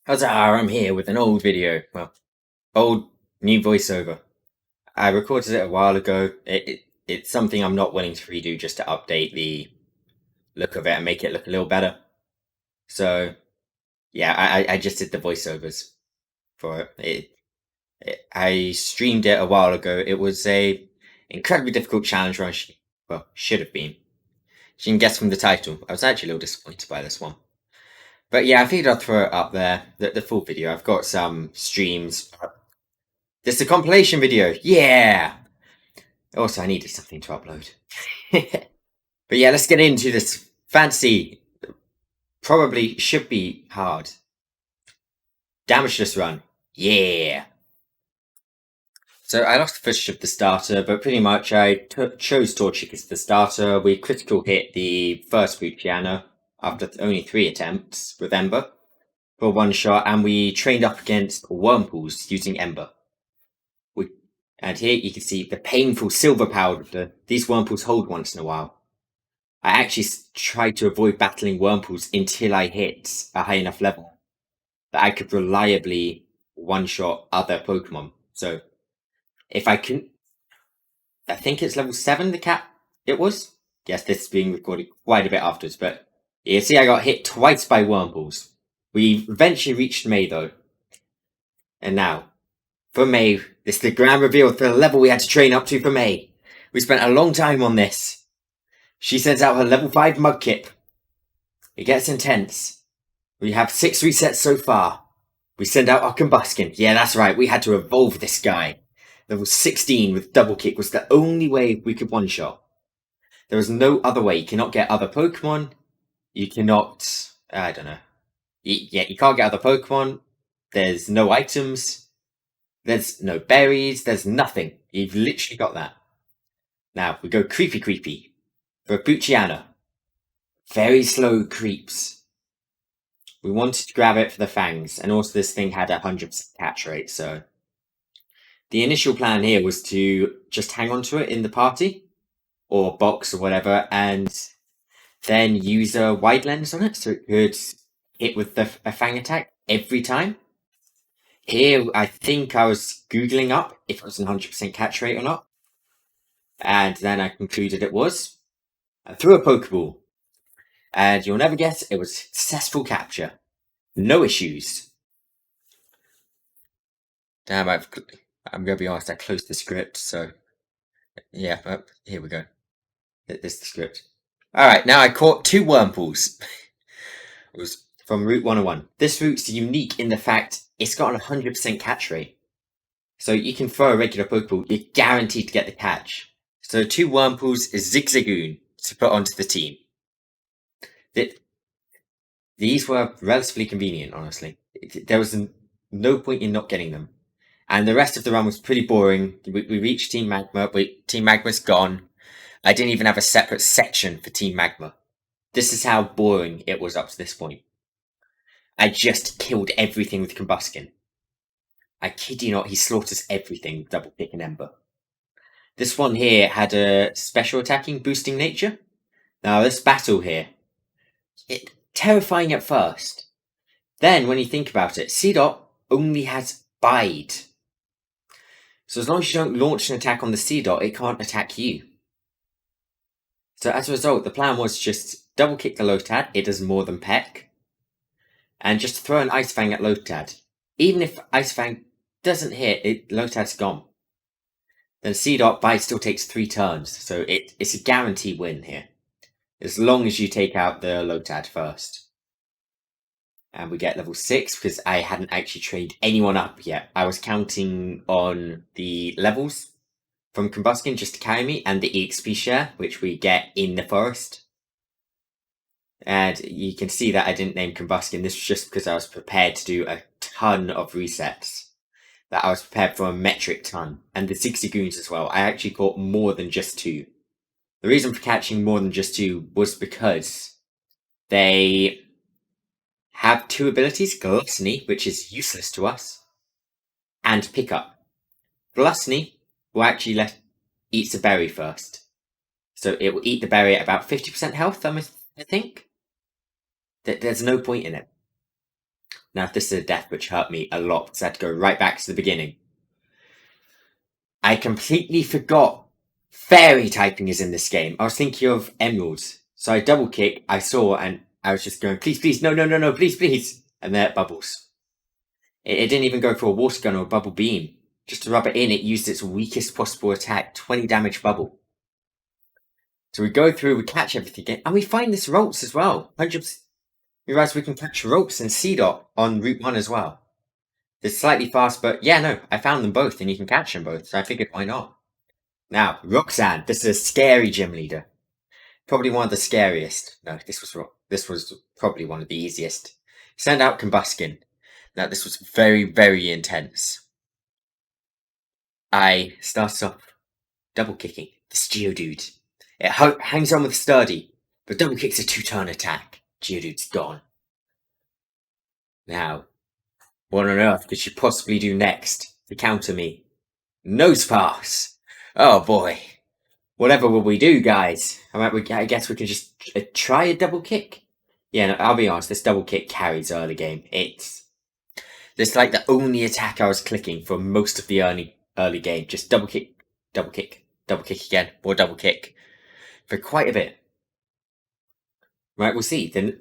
Huzzah, I'm here with an old video. Well, old, new voiceover. I recorded it a while ago. It's something I'm not willing to redo just to update the look of it and make it look a little better. So, yeah, I just did the voiceovers for I streamed it a while ago. It was a incredibly difficult challenge run. Well, should have been. As you can guess from the title, I was actually a little disappointed by this one. But yeah, I figured I'd throw it up there, the full video. I've got some streams. This is a compilation video. Yeah! Also, I needed something to upload. But yeah, let's get into this fantasy. Probably should be hard. Damageless run. Yeah! So I lost the footage of the starter, but pretty much I chose Torchic as the starter. We critical hit the first Luciano after only 3 attempts with Ember for one shot, and we trained up against Wurmples using Ember. And here you can see the painful silver powder these Wurmples hold once in a while. I actually tried to avoid battling Wurmples until I hit a high enough level that I could reliably one-shot other Pokemon. So, if I can... I think it's level 7 the cat it was? Yes, this is being recorded quite a bit afterwards, but you see I got hit twice by Wurmples. We eventually reached May though. And now, for May, this is the grand reveal for the level we had to train up to for May. We spent a long time on this. She sends out her level 5 Mudkip. It gets intense. We have 6 resets so far. We send out our Combuskin. Yeah, that's right, we had to evolve this guy. Level 16 with Double Kick was the only way we could one-shot. There was no other way. You cannot get other Pokemon. You cannot... I don't know. You can't get other Pokemon. There's no items. There's no berries. There's nothing. You've literally got that. Now, we go creepy for Bucciana. Very slow creeps. We wanted to grab it for the fangs, and also this thing had a 100% catch rate, so... The initial plan here was to just hang on to it in the party, or box or whatever, and then use a wide lens on it so it could hit with a fang attack every time. Here, I think I was Googling up if it was an 100% catch rate or not. And then I concluded it was. I threw a Pokeball. And you'll never guess, it was successful capture. No issues. Damn, I'm going to be honest, I closed the script, so... Yeah, here we go. This is the script. Alright, now I caught 2 Wurmples. It was from Route 101. This route's unique in the fact it's got a 100% catch rate. So you can throw a regular Pokeball, you're guaranteed to get the catch. So 2 Wurmples is Zigzagoon to put onto the team. These were relatively convenient, honestly. There was no point in not getting them. And the rest of the run was pretty boring. We reached Team Magma, Team Magma's gone. I didn't even have a separate section for Team Magma. This is how boring it was up to this point. I just killed everything with Combuskin. I kid you not, he slaughters everything with Double Kick and Ember. This one here had a special attacking boosting nature. Now this battle here, terrifying at first. Then when you think about it, C-Dot only has Bide. So as long as you don't launch an attack on the C-Dot, it can't attack you. So as a result, the plan was just double kick the Lotad, it does more than Peck, and just throw an Ice Fang at Lotad. Even if Ice Fang doesn't hit, Lotad's gone. Then C-Dot Bite still takes 3 turns, so it's a guaranteed win here. As long as you take out the Lotad first. And we get level 6 because I hadn't actually trained anyone up yet. I was counting on the levels from Combuskin just to carry me, and the EXP share, which we get in the forest. And you can see that I didn't name Combuskin. This was just because I was prepared to do a ton of resets. That I was prepared for a metric ton. And the 60 goons as well. I actually caught more than just 2. The reason for catching more than just 2 was because they have 2 abilities, Gluttony, which is useless to us, and Pickup. Gluttony will actually eats a berry first. So it will eat the berry at about 50% health, I think. There's no point in it. Now, this is a death which hurt me a lot, because I had to go right back to the beginning. I completely forgot fairy typing is in this game. I was thinking of emeralds. So I double kick, I saw, and I was just going, please, please, no, no, no, no, please, please. And there it bubbles. It didn't even go for a water gun or a bubble beam. Just to rub it in, it used its weakest possible attack, 20 damage bubble. So we go through, we catch everything again, and we find this Rolts as well. 100%. We realize we can catch Rolts and C-Dot on Route 1 as well. It's slightly fast, but yeah, no, I found them both, and you can catch them both, so I figured, why not? Now, Roxanne, this is a scary gym leader. Probably one of the scariest. No, this was probably one of the easiest. Send out Combuskin. Now, this was very, very intense. I started off double kicking this Geodude. It hangs on with Sturdy, but double kick's a 2-turn attack. Geodude's gone. Now, what on earth could she possibly do next to counter me? Nose pass! Oh boy. Whatever will we do, guys? I guess we can just try a double kick. Yeah, no, I'll be honest, this double kick carries early game. It's like the only attack I was clicking for most of the early game. Just double kick, double kick, double kick again, or double kick. For quite a bit. Right, we'll see. Then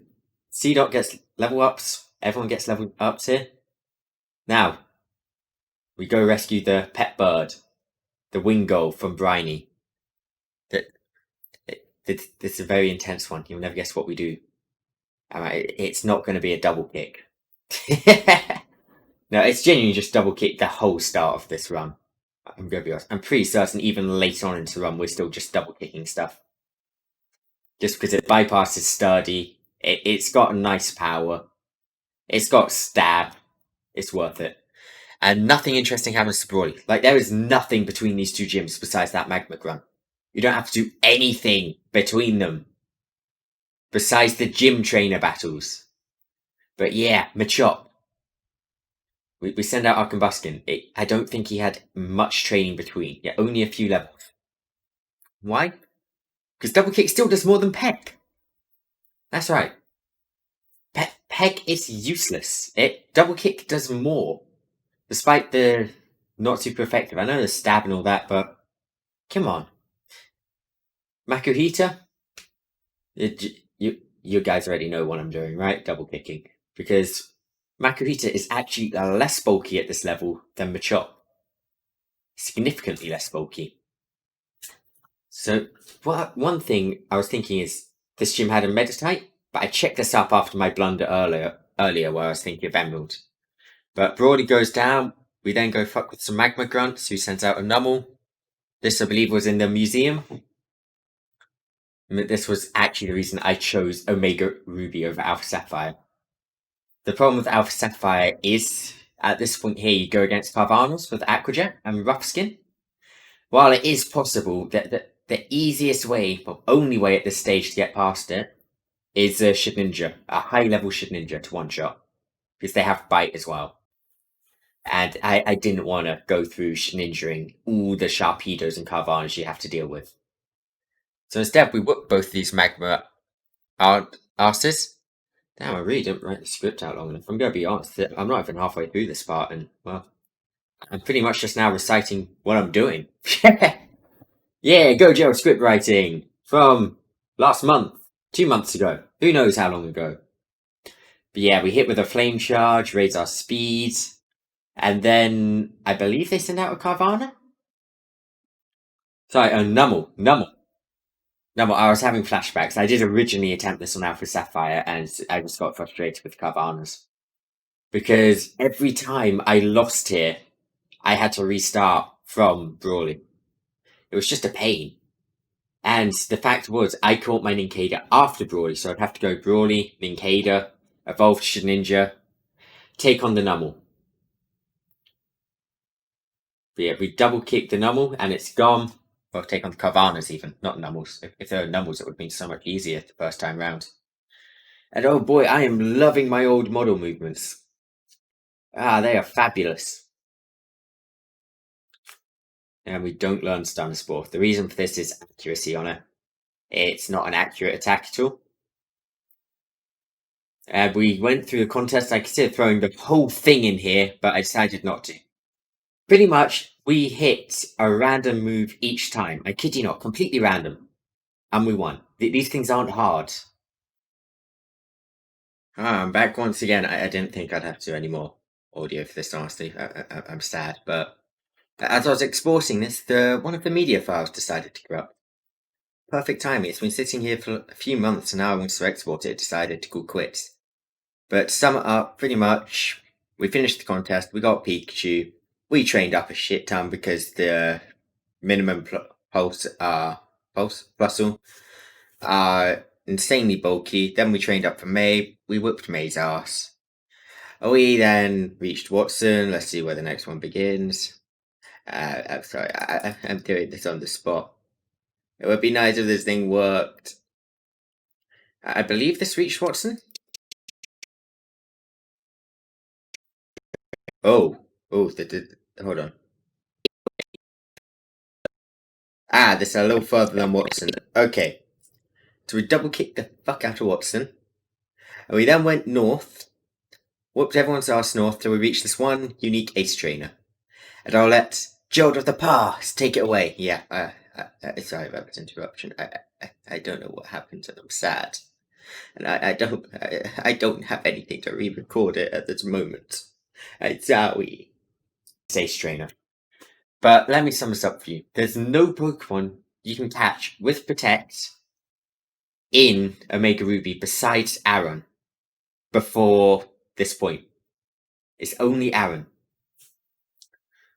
C-Dot gets level ups. Everyone gets level ups here. Now, we go rescue the pet bird. The Wingull from Briny. This is a very intense one. You'll never guess what we do. Alright, it's not going to be a double kick. No, it's genuinely just double kick the whole start of this run. I'm going to be honest. I'm pretty certain even later on into the run, we're still just double kicking stuff. Just because it bypasses Sturdy. It's got a nice power. It's got stab. It's worth it. And nothing interesting happens to Brawly. Like, there is nothing between these two gyms besides that Magma run. You don't have to do anything between them. Besides the gym trainer battles. But yeah, Machop. We send out our Combuskin. I don't think he had much training between. Yeah, only a few levels. Why? Because double kick still does more than Peck. That's right. Peck is useless. Double kick does more. Despite the not super effective. I know the stab and all that, but come on. Makuhita? You guys already know what I'm doing, right? Double kicking. Because Makuhita is actually less bulky at this level than Machop. Significantly less bulky. So, one thing I was thinking is, this gym had a Meditite, but I checked this up after my blunder earlier where I was thinking of Emerald. But Brawly goes down, we then go fuck with some Magma Grunts, who sends out a Numel. This, I believe, was in the museum. This was actually the reason I chose Omega Ruby over Alpha Sapphire. The problem with Alpha Sapphire is, at this point here, you go against Carvanus with Aquajet and Rough Skin. While it is possible that the easiest way, or only way at this stage to get past it, is a Shedinja, a high-level Shedinja to one-shot. Because they have Bite as well. And I didn't want to go through Shedinjaing all the Sharpedos and Carvanus you have to deal with. So instead, we whip both these Magma asses. Damn, I really didn't write the script out long enough. I'm going to be honest, I'm not even halfway through this part, and, well, I'm pretty much just now reciting what I'm doing. Yeah, go Joe script writing from last month, 2 months ago. Who knows how long ago. But yeah, we hit with a flame charge, raise our speed, and then I believe they send out a Carvana? Sorry, a Numel. I was having flashbacks. I did originally attempt this on Alpha Sapphire, and I just got frustrated with Carvanas. Because every time I lost here, I had to restart from Brawly. It was just a pain. And the fact was, I caught my Nincada after Brawly, so I'd have to go Brawly, Nincada, evolve Shedinja, take on the Numel. But yeah, we double kick the Numel, and it's gone. Well, take on the Carvanas even, not Numels. If there were Numels, it would have been so much easier the first time round. And oh boy, I am loving my old model movements. Ah, they are fabulous. And we don't learn Stun Spore. The reason for this is accuracy on it. It's not an accurate attack at all. We went through the contest. I considered throwing the whole thing in here, but I decided not to. Pretty much, we hit a random move each time. I kid you not, completely random. And we won. These things aren't hard. I'm back once again. I didn't think I'd have to do any more audio for this, honestly. I'm sad, but as I was exporting this, one of the media files decided to corrupt. Perfect timing. It's been sitting here for a few months, and now I wanted to export it. Decided to call quits. But to sum it up, pretty much, we finished the contest. We got Pikachu. We trained up a shit ton because the minimum pulse plusle are insanely bulky. Then we trained up for May. We whipped May's ass. We then reached Watson. Let's see where the next one begins. I'm sorry, I'm doing this on the spot. It would be nice if this thing worked. I believe this reached Watson. Oh, hold on. This is a little further than Watson. Okay, so we double kicked the fuck out of Watson, and we then went north, whooped everyone's ass north till we reached this one unique ace trainer. And I'll let Gerald of the Past take it away. Yeah, sorry about this interruption. I don't know what happened, and I'm sad. And I don't have anything to re-record it at this moment. I'm sorry. Ace trainer. But let me sum this up for you. There's no Pokemon you can catch with Protect in Omega Ruby besides Aaron before this point. It's only Aaron.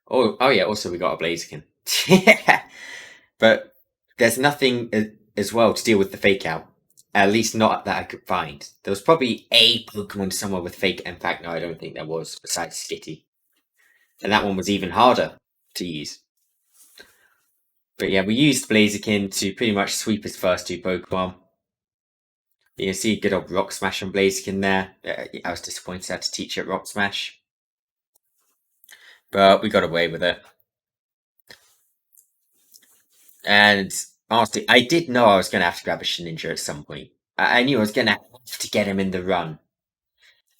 Oh yeah, also we got a Blaziken. But there's nothing as well to deal with the fake out. At least not that I could find. There was probably a Pokemon somewhere with fake. In fact, no, I don't think there was, besides Skitty. And that one was even harder to use. But yeah, we used Blaziken to pretty much sweep his first two Pokemon. You can see good old Rock Smash on Blaziken there. I was disappointed I had to teach it Rock Smash. But we got away with it. And honestly, I did know I was going to have to grab a Shedinja at some point. I knew I was going to have to get him in the run.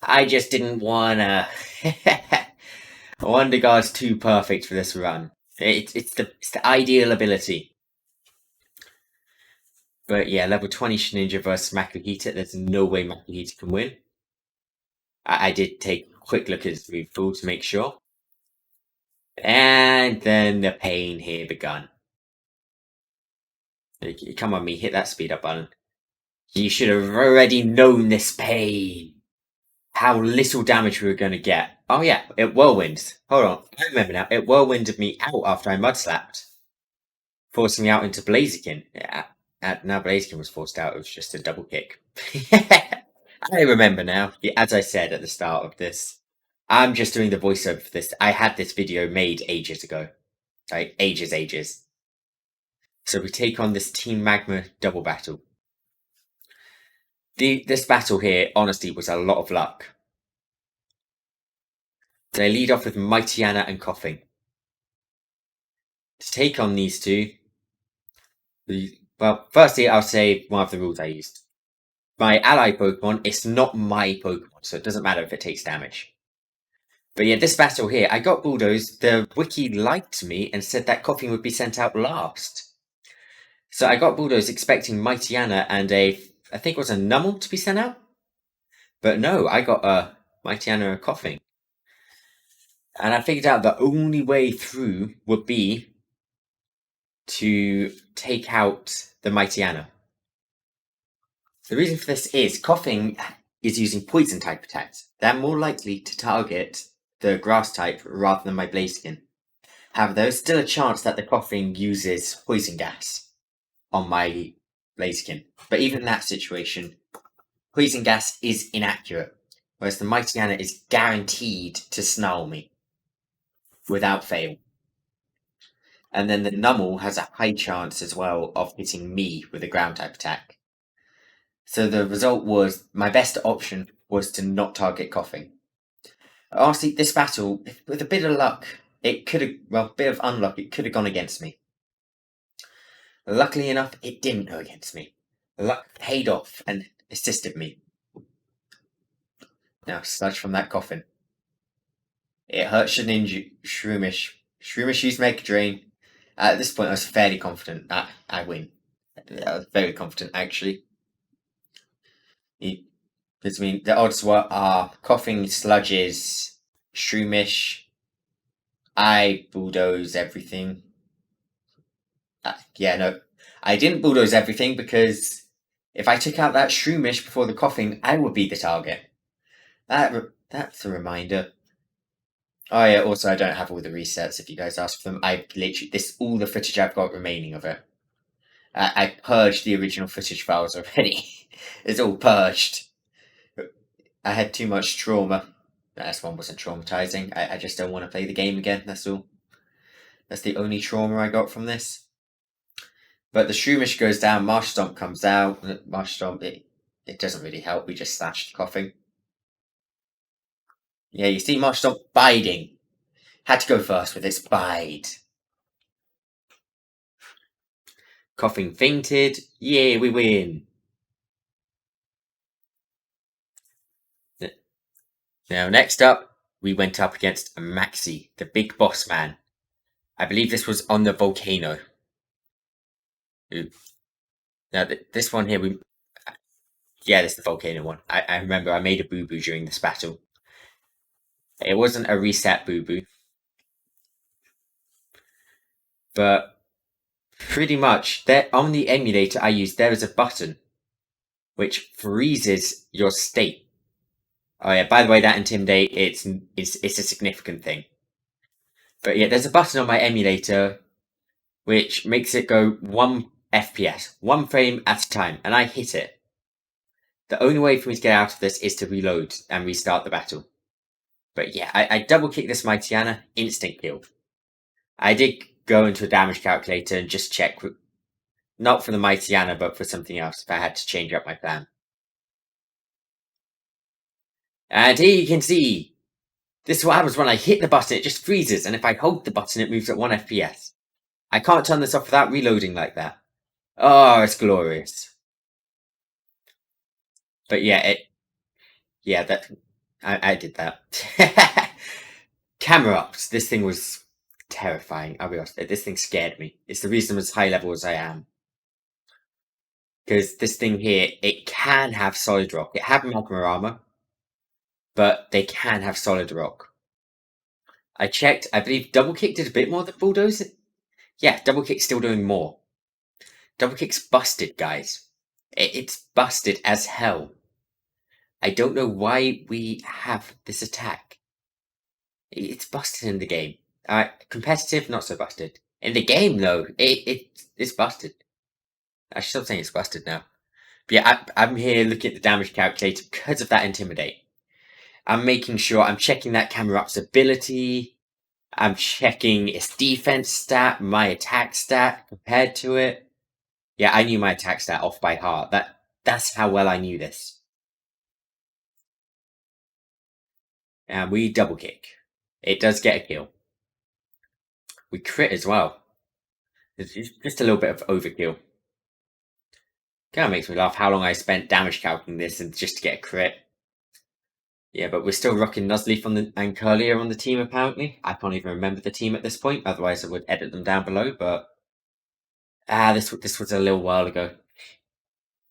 I just didn't want to. Wonder Guard's too perfect for this run. It's the ideal ability. But yeah, level 20 Shedinja versus Makuhita. There's no way Makuhita can win. I did take a quick look at his move pool to make sure. And then the pain here begun. Come on, me, hit that speed up button. You should have already known this pain. How little damage we were going to get. Oh yeah, it whirlwinds. Hold on, I remember now. It whirlwinded me out after I mud slapped, forcing me out into Blaziken. Yeah, now Blaziken was forced out. It was just a double kick. I remember now. As I said at the start of this, I'm just doing the voiceover for this. I had this video made ages ago. Like, ages. So we take on this Team Magma double battle. This battle here, honestly, was a lot of luck. They lead off with Mightyena and Coughing. To take on these two, well, firstly, I'll say one of the rules I used. My ally Pokemon, it's not my Pokemon, so it doesn't matter if it takes damage. But yeah, this battle here, I got Bulldoze. The wiki lied to me and said that Coughing would be sent out last. So I got Bulldoze expecting Mightyena and I think it was a Numel to be sent out. But no, I got a Mightyena and Coughing. And I figured out the only way through would be to take out the Mightyena. The reason for this is Coughing is using Poison type attacks. They're more likely to target the Grass type rather than my Blaziken. However, there is still a chance that the Coughing uses Poison Gas on my Blaziken. But even in that situation, Poison Gas is inaccurate, whereas the Mightyena is guaranteed to snarl me without fail. And then the Numel has a high chance as well of hitting me with a ground type attack. So the result was, my best option was to not target Coughing. Honestly, this battle, with a bit of luck, it could have, well, a bit of unluck, it could have gone against me. Luckily enough, it didn't go against me. Luck paid off and assisted me. Now, sludge from that coffin. It hurts an injury. Shroomish. Shroomish used Mega Drain. At this point, I was fairly confident that I win. I was very confident, actually. Because, I mean, the odds are coughing, sludges, Shroomish. I bulldoze everything. Yeah, no. I didn't bulldoze everything because if I took out that Shroomish before the coughing, I would be the target. That's a reminder. Oh yeah, also I don't have all the resets if you guys ask for them. I literally, all the footage I've got remaining of it. I purged the original footage files already. It's all purged. I had too much trauma. This one wasn't traumatizing. I just don't want to play the game again, that's all. That's the only trauma I got from this. But the Shroomish goes down, Marsh Stomp comes out. Marsh Stomp, it doesn't really help, we just slashed the coughing. Yeah, you see Marsh Stomp biding. Had to go first with its bide. Coughing fainted. Yeah, we win. Now, next up, we went up against Maxi, the big boss man. I believe this was on the volcano. Ooh. Now, this one here, yeah, this is the volcano one. I remember I made a boo-boo during this battle. It wasn't a reset boo-boo. But pretty much, there on the emulator I used, there is a button which freezes your state. Oh yeah, by the way, that Intimidate, it's a significant thing. But yeah, there's a button on my emulator which makes it go 1 FPS, 1 frame at a time, and I hit it. The only way for me to get out of this is to reload and restart the battle. But yeah, I double kick this Mightyana, instant kill. I did go into a damage calculator and just check, not for the Mightyana, but for something else, if I had to change up my plan. And here you can see, this is what happens when I hit the button, it just freezes, and if I hold the button, it moves at 1 FPS. I can't turn this off without reloading like that. Oh, it's glorious. But yeah, I did that. Camera ups. This thing was terrifying. I'll be honest. This thing scared me. It's the reason I'm as high level as I am. Because this thing here, it can have solid rock. It had magma armor, but they can have solid rock. I checked. I believe double kick did a bit more than bulldoze. Yeah, double kick's still doing more. Double kick's busted, guys. It's busted as hell. I don't know why we have this attack. It's busted in the game. Competitive, not so busted. In the game, though, it's busted. I should stop saying it's busted now. But yeah, I'm here looking at the damage calculator because of that Intimidate. I'm making sure I'm checking that camera up's ability. I'm checking its defense stat, my attack stat compared to it. Yeah, I knew my attack stat off by heart. That's how well I knew this. And we double kick. It does get a kill. We crit as well. It's just a little bit of overkill. Kind of makes me laugh how long I spent damage calculating this and just to get a crit. Yeah, but we're still rocking Nuzleaf and Curlier on the team, apparently. I can't even remember the team at this point, otherwise I would edit them down below, but... this was a little while ago.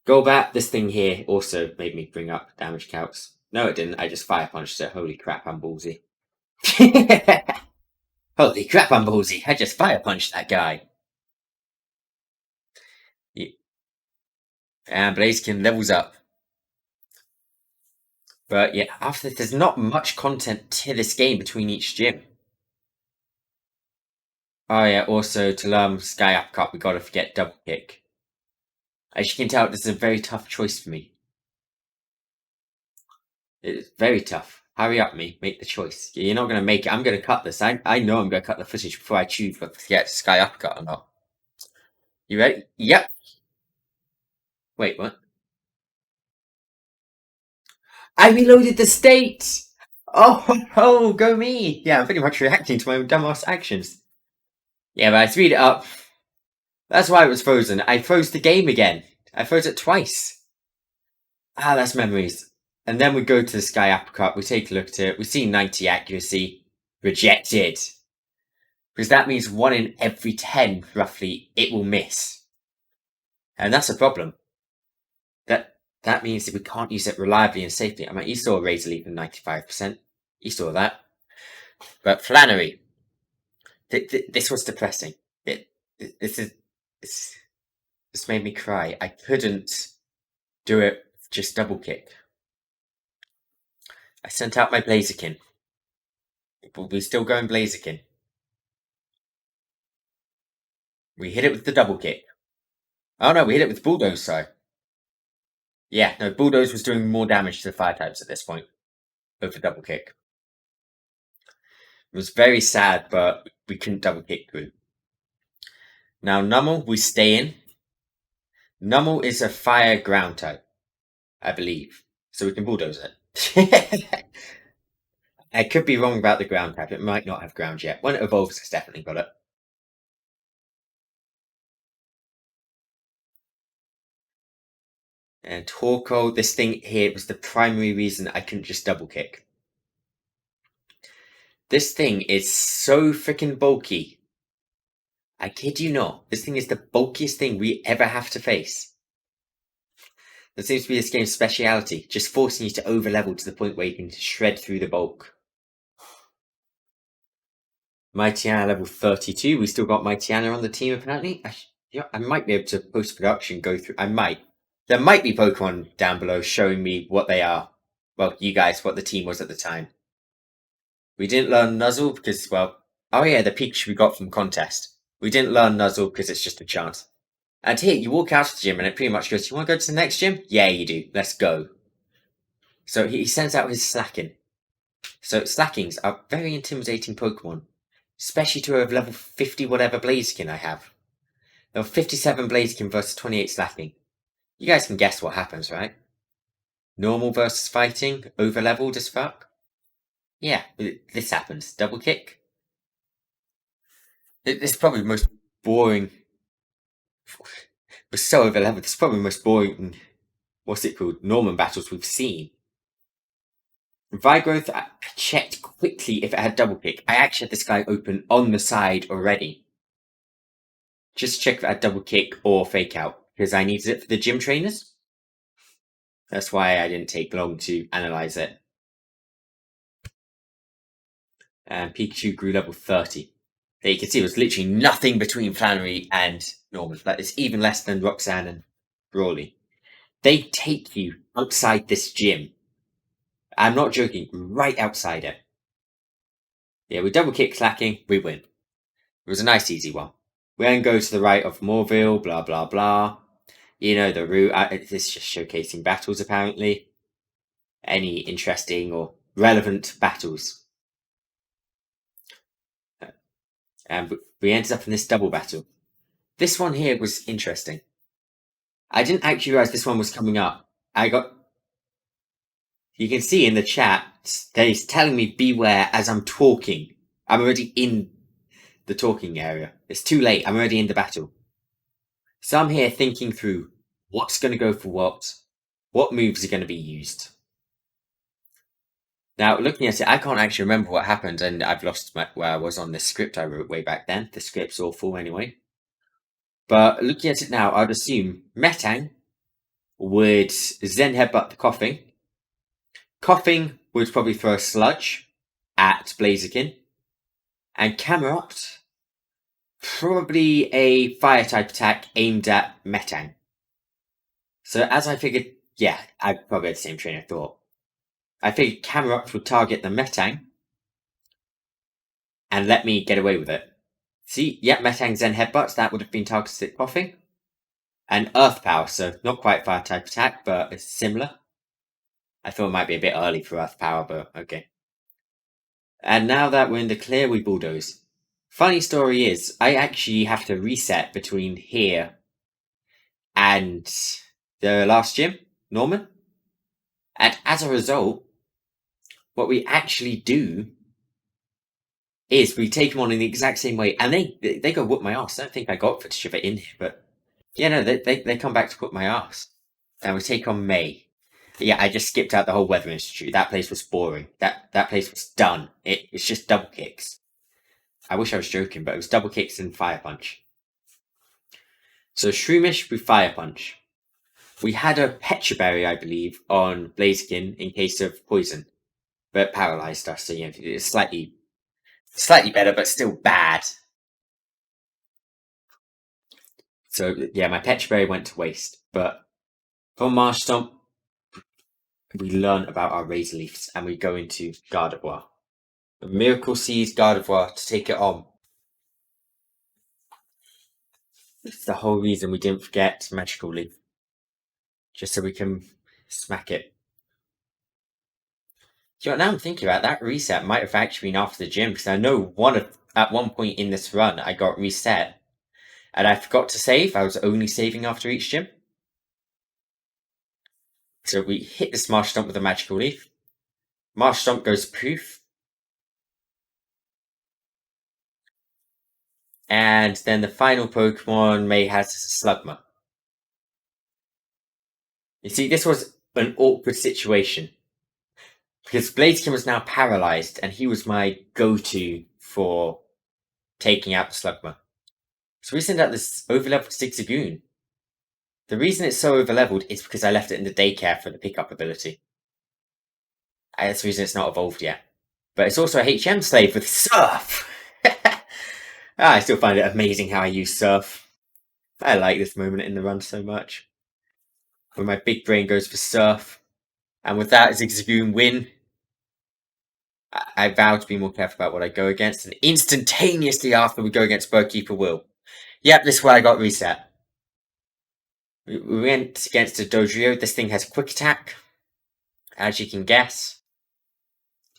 Golbat, this thing here, also made me bring up damage calcs. No, it didn't. I just fire punched it. Holy crap, I'm ballsy. Holy crap, I'm ballsy. I just fire punched that guy. Yeah. And Blaziken levels up. But yeah, after this, there's not much content to this game between each gym. Oh yeah, also to learn Sky Uppercut, we gotta forget Double Kick. As you can tell, this is a very tough choice for me. It's very tough. Hurry up, me. Make the choice. You're not gonna make it. I'm gonna cut this. I know I'm gonna cut the footage before I choose whether to get Sky Uppercut or not. You ready? Yep. Wait, what? I reloaded the state! Oh, go me! Yeah, I'm pretty much reacting to my own dumbass actions. Yeah, but I speed it up. That's why it was frozen. I froze the game again. I froze it twice. That's memories. And then we go to the Sky Apricot, we take a look at it, we see 90 accuracy, rejected. Because that means 1 in every 10, roughly, it will miss. And that's a problem. That means that we can't use it reliably and safely. I mean, you saw a Razor Leaf in 95%. You saw that. But Flannery, this was depressing. This made me cry. I couldn't do it just double kick. I sent out my Blaziken. But we're still going Blaziken. We hit it with the double kick. Oh no, we hit it with Bulldoze, sorry. Yeah, no, Bulldoze was doing more damage to the fire types at this point. Over double kick. It was very sad, but we couldn't double kick through. Now, Nummel, we stay in. Nummel is a fire ground type, I believe. So we can Bulldoze it. I could be wrong about the ground type. It might not have ground yet. When it evolves, it's definitely got it. And Torkoal, this thing here was the primary reason I couldn't just double kick. This thing is so freaking bulky. I kid you not. This thing is the bulkiest thing we ever have to face. That seems to be this game's speciality, just forcing you to overlevel to the point where you can shred through the bulk. Mightyena level 32. We still got Mightyena on the team apparently. I might be able to post-production go through. I might. There might be Pokemon down below showing me what they are. Well, you guys, what the team was at the time. We didn't learn Nuzzle because, well... Oh yeah, the Pikachu we got from contest. We didn't learn Nuzzle because it's just a chance. And here, you walk out of the gym and it pretty much goes, you want to go to the next gym? Yeah, you do. Let's go. So he sends out his Slaking. So Slackings are very intimidating Pokemon. Especially to have level 50 whatever Blaziken I have. Level 57 Blaziken versus 28 Slaking. You guys can guess what happens, right? Normal versus fighting, over-leveled as fuck. Yeah, this happens. Double kick. This is probably the most boring... We're so over-leveled. This is probably the most boring... What's it called? Norman battles we've seen. Vigrowth, I checked quickly if it had double kick. I actually had this guy open on the side already. Just check if it had double kick or fake out. Because I needed it for the gym trainers. That's why I didn't take long to analyze it. And Pikachu grew level 30. There you can see it was literally nothing between Flannery and Norman. Like, it's even less than Roxanne and Brawley. They take you outside this gym. I'm not joking, right outside it. Yeah, we double kick Slacking, we win. It was a nice easy one. We then go to the right of Morville, blah blah blah. You know the route. It's just showcasing battles apparently. Any interesting or relevant battles. And we ended up in this double battle. This one here was interesting. I didn't actually realize this one was coming up. You can see in the chat that he's telling me beware as I'm talking. I'm already in the talking area. It's too late. I'm already in the battle. So I'm here thinking through what's going to go for what moves are going to be used. Now, looking at it, I can't actually remember what happened, and I've lost where I was on this script I wrote way back then. The script's awful anyway. But looking at it now, I'd assume Metang would Zen Headbutt the Coughing. Coughing would probably throw a Sludge at Blaziken. And Camerupt, probably a Fire-type attack aimed at Metang. So as I figured, yeah, I probably had the same train of thought. I figured Camerupt would target the Metang and let me get away with it. See, yeah, Metang Zen Headbutts, that would have been targeted at Coughing. And Earth Power, so not quite Fire-type attack, but it's similar. I thought it might be a bit early for Earth Power, but okay. And now that we're in the clear, we Bulldoze. Funny story is, I actually have to reset between here and the last gym, Norman. And as a result, what we actually do is we take them on in the exact same way, and they go whoop my ass. I don't think I got for to shove it in here, but yeah, no, they come back to whoop my ass. And we take on May. Yeah, I just skipped out the whole Weather Institute. That place was boring. That place was done. It's just double kicks. I wish I was joking, but it was double kicks and Fire Punch. So Shroomish with Fire Punch. We had a Petra Berry, I believe, on Blaziken in case of poison, but paralyzed us. So it's slightly better, but still bad. So yeah, my Petra Berry went to waste. But from Marsh Stomp, we learn about our Razor Leafs and we go into Gardevoir. Miracle sees Gardevoir to take it on. It's the whole reason we didn't forget Magical Leaf. Just so we can smack it. Now I'm thinking about that reset might have actually been after the gym, because I know at one point in this run I got reset. And I forgot to save. I was only saving after each gym. So we hit this Marsh Stomp with a Magical Leaf. Marsh Stomp goes poof. And then the final Pokemon May has a Slugma. You see, this was an awkward situation. Because Blaziken was now paralyzed, and he was my go-to for taking out the Slugma. So we send out this overleveled Zigzagoon. The reason it's so overleveled is because I left it in the daycare for the pickup ability. That's the reason it's not evolved yet. But it's also a HM slave with Surf! I still find it amazing how I use Surf. I like this moment in the run so much. When my big brain goes for Surf. And with that, Zigzagoon win. I vow to be more careful about what I go against. And instantaneously after we go against Birdkeeper Will. Yep, this is where I got reset. We went against a Dodrio. This thing has Quick Attack. As you can guess.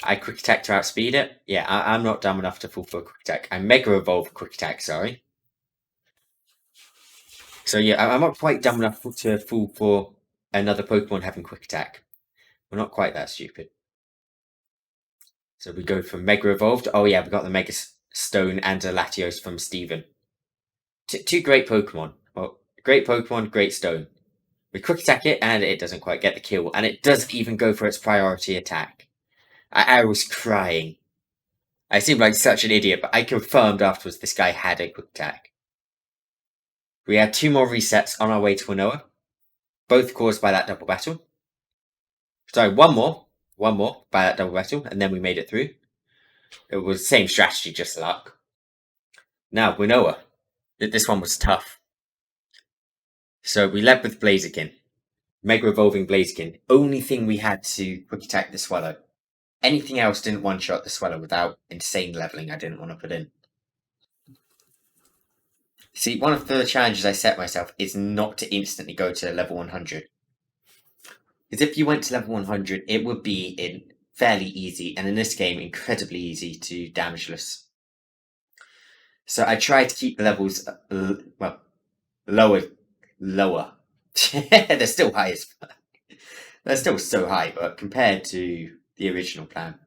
I Quick Attack to outspeed it. Yeah, I'm not dumb enough to fall for a Quick Attack. I Mega Evolve Quick Attack, sorry. So yeah, I'm not quite dumb enough to fall for another Pokemon having Quick Attack. We're not quite that stupid. So we go from Mega Evolved. Oh yeah, we got the Mega Stone and a Latios from Steven. Two great Pokemon. Well, great Pokemon, great Stone. We Quick Attack it and it doesn't quite get the kill. And it doesn't even go for its priority attack. I was crying. I seemed like such an idiot, but I confirmed afterwards this guy had a Quick Attack. We had 2 more resets on our way to Wanoa, both caused by that double battle. Sorry, one more by that double battle, and then we made it through. It was the same strategy, just luck. Now, Wanoa. This one was tough. So we led with Blaziken. Mega Evolving Blaziken. Only thing we had to Quick Attack the Swallow. Anything else didn't one-shot the Swallow without insane leveling I didn't want to put in. See, one of the challenges I set myself is not to instantly go to level 100. Because if you went to level 100, it would be fairly easy, and in this game, incredibly easy to damageless. So I tried to keep the levels, lower. They're still high as fuck. They're still so high, but compared to the original plan.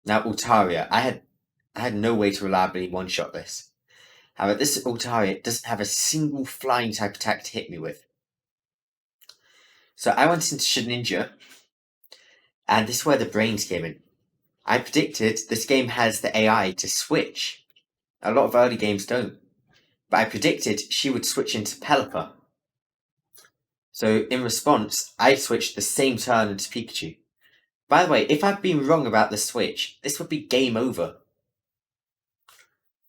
Now, Altaria, I had no way to reliably one-shot this. However, this Altaria doesn't have a single flying type attack to hit me with. So I went into Shedinja, and this is where the brains came in. I predicted this game has the AI to switch. A lot of early games don't. But I predicted she would switch into Pelipper. So in response, I switched the same turn into Pikachu. By the way, if I'd been wrong about the switch, this would be game over.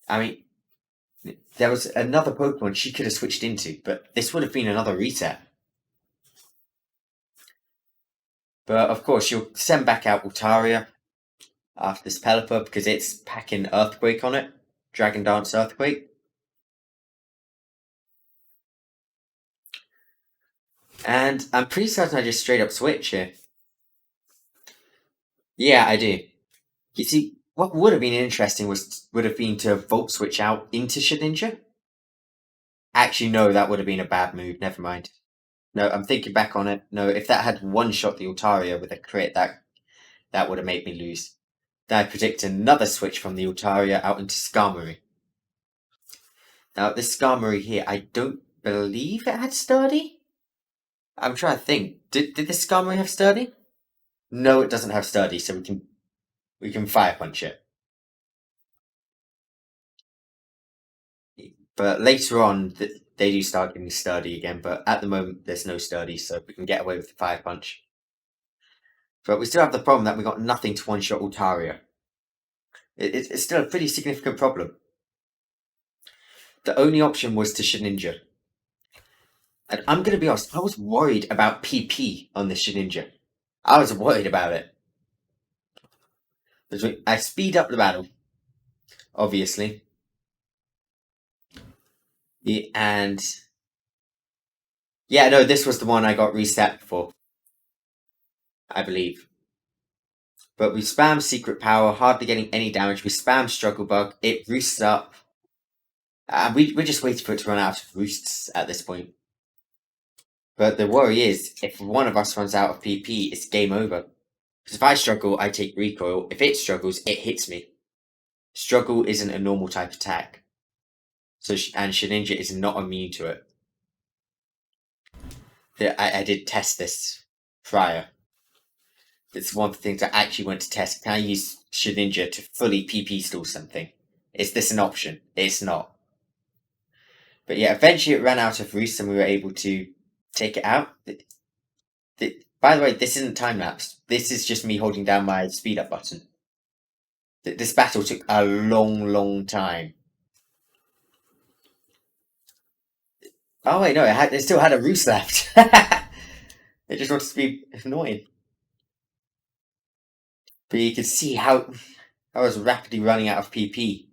I mean, there was another Pokemon she could have switched into, but this would have been another reset. But of course, she'll send back out Altaria after this Pelipper because it's packing Earthquake on it. Dragon Dance Earthquake. And I'm pretty certain I just straight up switch here. Yeah, I do. You see, what would have been interesting would have been to Volt Switch out into Shedinja. Actually, no, that would have been a bad move. Never mind. No, I'm thinking back on it. No, if that had one-shot the Altaria with a crit, that would have made me lose. Then I predict another switch from the Altaria out into Skarmory. Now, this Skarmory here, I don't believe it had Sturdy. I'm trying to think. Did this Skarmory have Sturdy? No, it doesn't have Sturdy, so we can Fire Punch it. But later on, they do start getting Sturdy again. But at the moment, there's no Sturdy, so we can get away with the Fire Punch. But we still have the problem that we got nothing to one-shot Altaria. It's still a pretty significant problem. The only option was to Shedinja. And I'm going to be honest, I was worried about PP on this Shedinja. I was worried about it. I speed up the battle, obviously. And yeah, no, this was the one I got reset for, I believe. But we spam Secret Power, hardly getting any damage. We spam Struggle Bug, it roosts up. And we're just waiting for it to run out of roosts at this point. But the worry is, if one of us runs out of PP, it's game over. Because if I struggle, I take recoil. If it struggles, it hits me. Struggle isn't a normal type attack. And Shedinja is not immune to it. I did test this prior. It's one of the things I actually went to test. Can I use Shedinja to fully PP stall something? Is this an option? It's not. But yeah, eventually it ran out of roost and we were able to take it out. By the way, this isn't time-lapsed. This is just me holding down my speed-up button. This battle took a long time. Oh wait, no, it still had a roost left. It just wanted to be annoying. But you can see how I was rapidly running out of PP.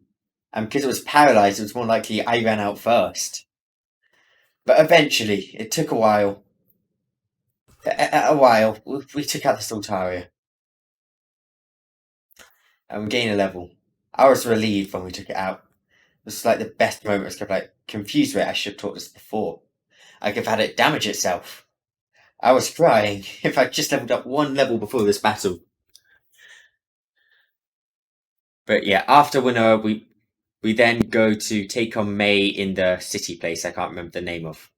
And because it was paralyzed, it was more likely I ran out first. But eventually, it took a while. We took out this Altaria. And we gained a level. I was relieved when we took it out. It was like the best moment. I was like, confused with it. I should have taught this before. I could have had it damage itself. I was crying if I just leveled up one level before this battle. But yeah, after winner, we then go to take on May in the city place I can't remember the name of.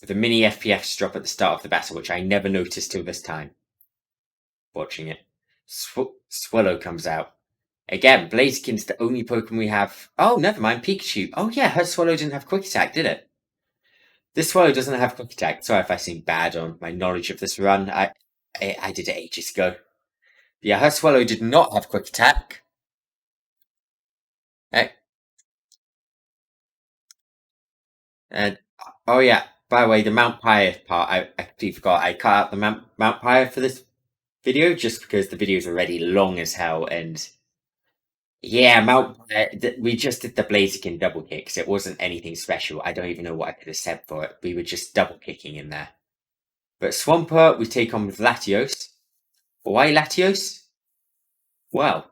With a mini FPS drop at the start of the battle, which I never noticed till this time. Watching it. Swallow comes out. Again, Blaziken's the only Pokemon we have. Oh, never mind, Pikachu. Oh yeah, her Swallow didn't have Quick Attack, did it? This Swallow doesn't have Quick Attack. Sorry if I seem bad on my knowledge of this run. I did it ages ago. But yeah, her Swallow did not have Quick Attack. And oh yeah, by the way, the Mount Pyre part, I completely forgot. I cut out the Mount Pyre for this video just because the video is already long as hell. And yeah, we just did the Blaziken double kicks. It wasn't anything special. I don't even know what I could have said for it. We were just double kicking in there. But Swampert, we take on with Latios. Why Latios? Well,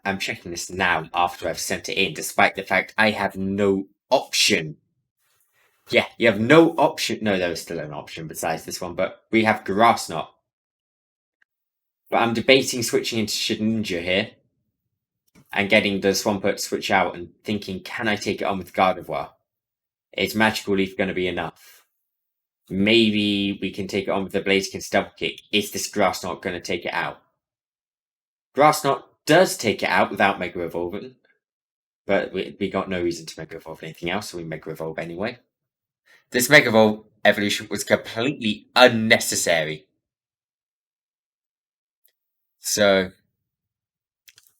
I'm checking this now after I've sent it in, despite the fact I have no option. Yeah, you have no option. No, there was still an option besides this one, but we have Grass Knot. But I'm debating switching into Shedinja here and getting the Swampert to switch out and thinking, can I take it on with Gardevoir? Is Magical Leaf going to be enough? Maybe we can take it on with the Blaziken's double kick. Is this Grass Knot going to take it out? Grass Knot does take it out without Mega Evolving, but we got no reason to Mega Evolve anything else, so we Mega Evolve anyway. This Mega Evolve evolution was completely unnecessary. So,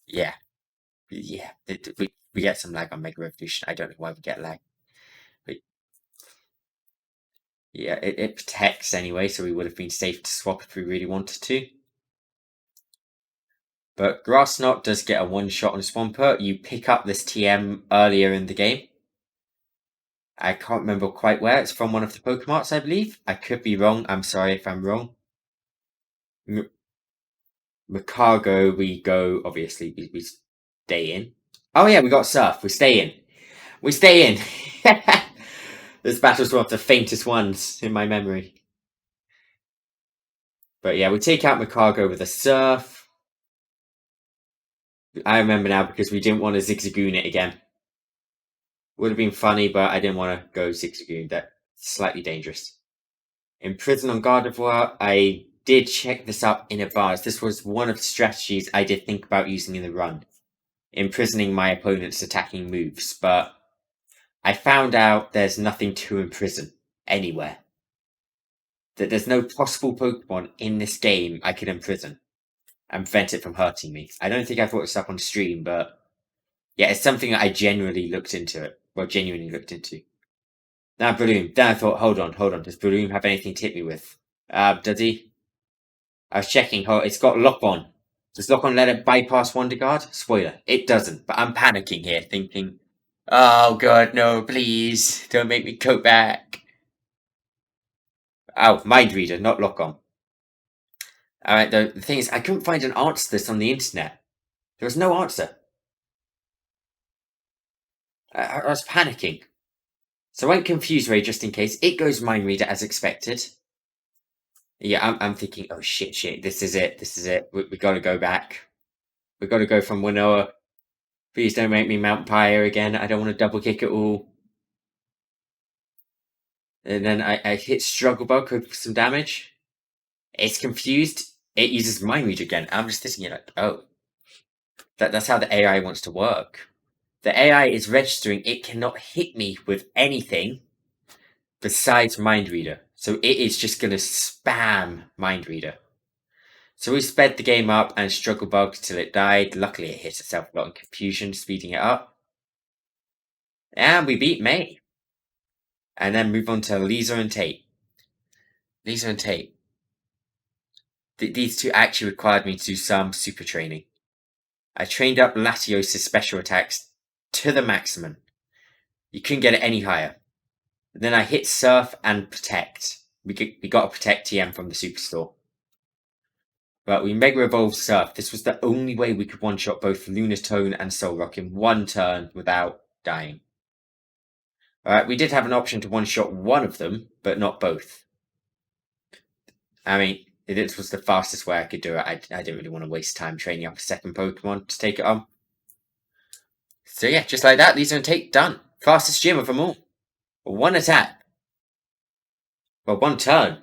yeah. We get some lag on Mega Evolution. I don't know why we get lag. But yeah, it protects anyway, so we would have been safe to swap if we really wanted to. But Grass Knot does get a one-shot on Swampert. You pick up this TM earlier in the game. I can't remember quite where. It's from one of the Pokemarts, I believe. I could be wrong. I'm sorry if I'm wrong. Metagross, we go, obviously, we stay in. Oh yeah, we got Surf. We stay in. We stay in. This battle's one of the faintest ones in my memory. But yeah, we take out Metagross with a Surf. I remember now because we didn't want to Zigzagoon it again. Would have been funny, but I didn't want to go Zigzagoon. That's slightly dangerous. Imprison on Gardevoir, I did check this up in advance. This was one of the strategies I did think about using in the run. Imprisoning my opponent's attacking moves, but I found out there's nothing to imprison anywhere. That there's no possible Pokemon in this game I could imprison and prevent it from hurting me. I don't think I brought this up on stream, but yeah, it's something that I genuinely looked into. Now, Balloon. Then I thought, hold on. Does Balloon have anything to hit me with? Does he? I was checking. It's got Lock On. Does Lock On let it bypass Wonder Guard? Spoiler, it doesn't. But I'm panicking here, thinking, oh god, no, please, don't make me go back. Oh, Mind Reader, not Lock On. Alright, the thing is, I couldn't find an answer to this on the internet. There was no answer. I was panicking. So I went Confuse Ray just in case. It goes Mind Reader as expected. Yeah, I'm thinking, oh shit, this is it. We gotta go back. We gotta go from Winoa. Please don't make me Mount Pyre again. I don't want to double kick it all. And then I hit Struggle Bug, hope for some damage. It's confused. It uses Mind Reader again. I'm just sitting here like, oh. That's how the AI wants to work. The AI is registering it cannot hit me with anything besides Mind Reader. So it is just going to spam Mind Reader. So we sped the game up and Struggle Bug till it died. Luckily it hit itself a lot in confusion, speeding it up. And we beat May. And then move on to Lisa and Tate. These two actually required me to do some super training. I trained up Latios' special attacks to the maximum. You couldn't get it any higher. And then I hit Surf and Protect. We got a Protect TM from the Superstore. But we Mega Evolved Surf. This was the only way we could one-shot both Lunatone and Solrock in one turn without dying. Alright, we did have an option to one-shot one of them, but not both. I mean, this was the fastest way I could do it. I didn't really want to waste time training up a second Pokemon to take it on. So yeah, just like that, Lisa and Tate done. Fastest gym of them all. One attack. Well, one turn.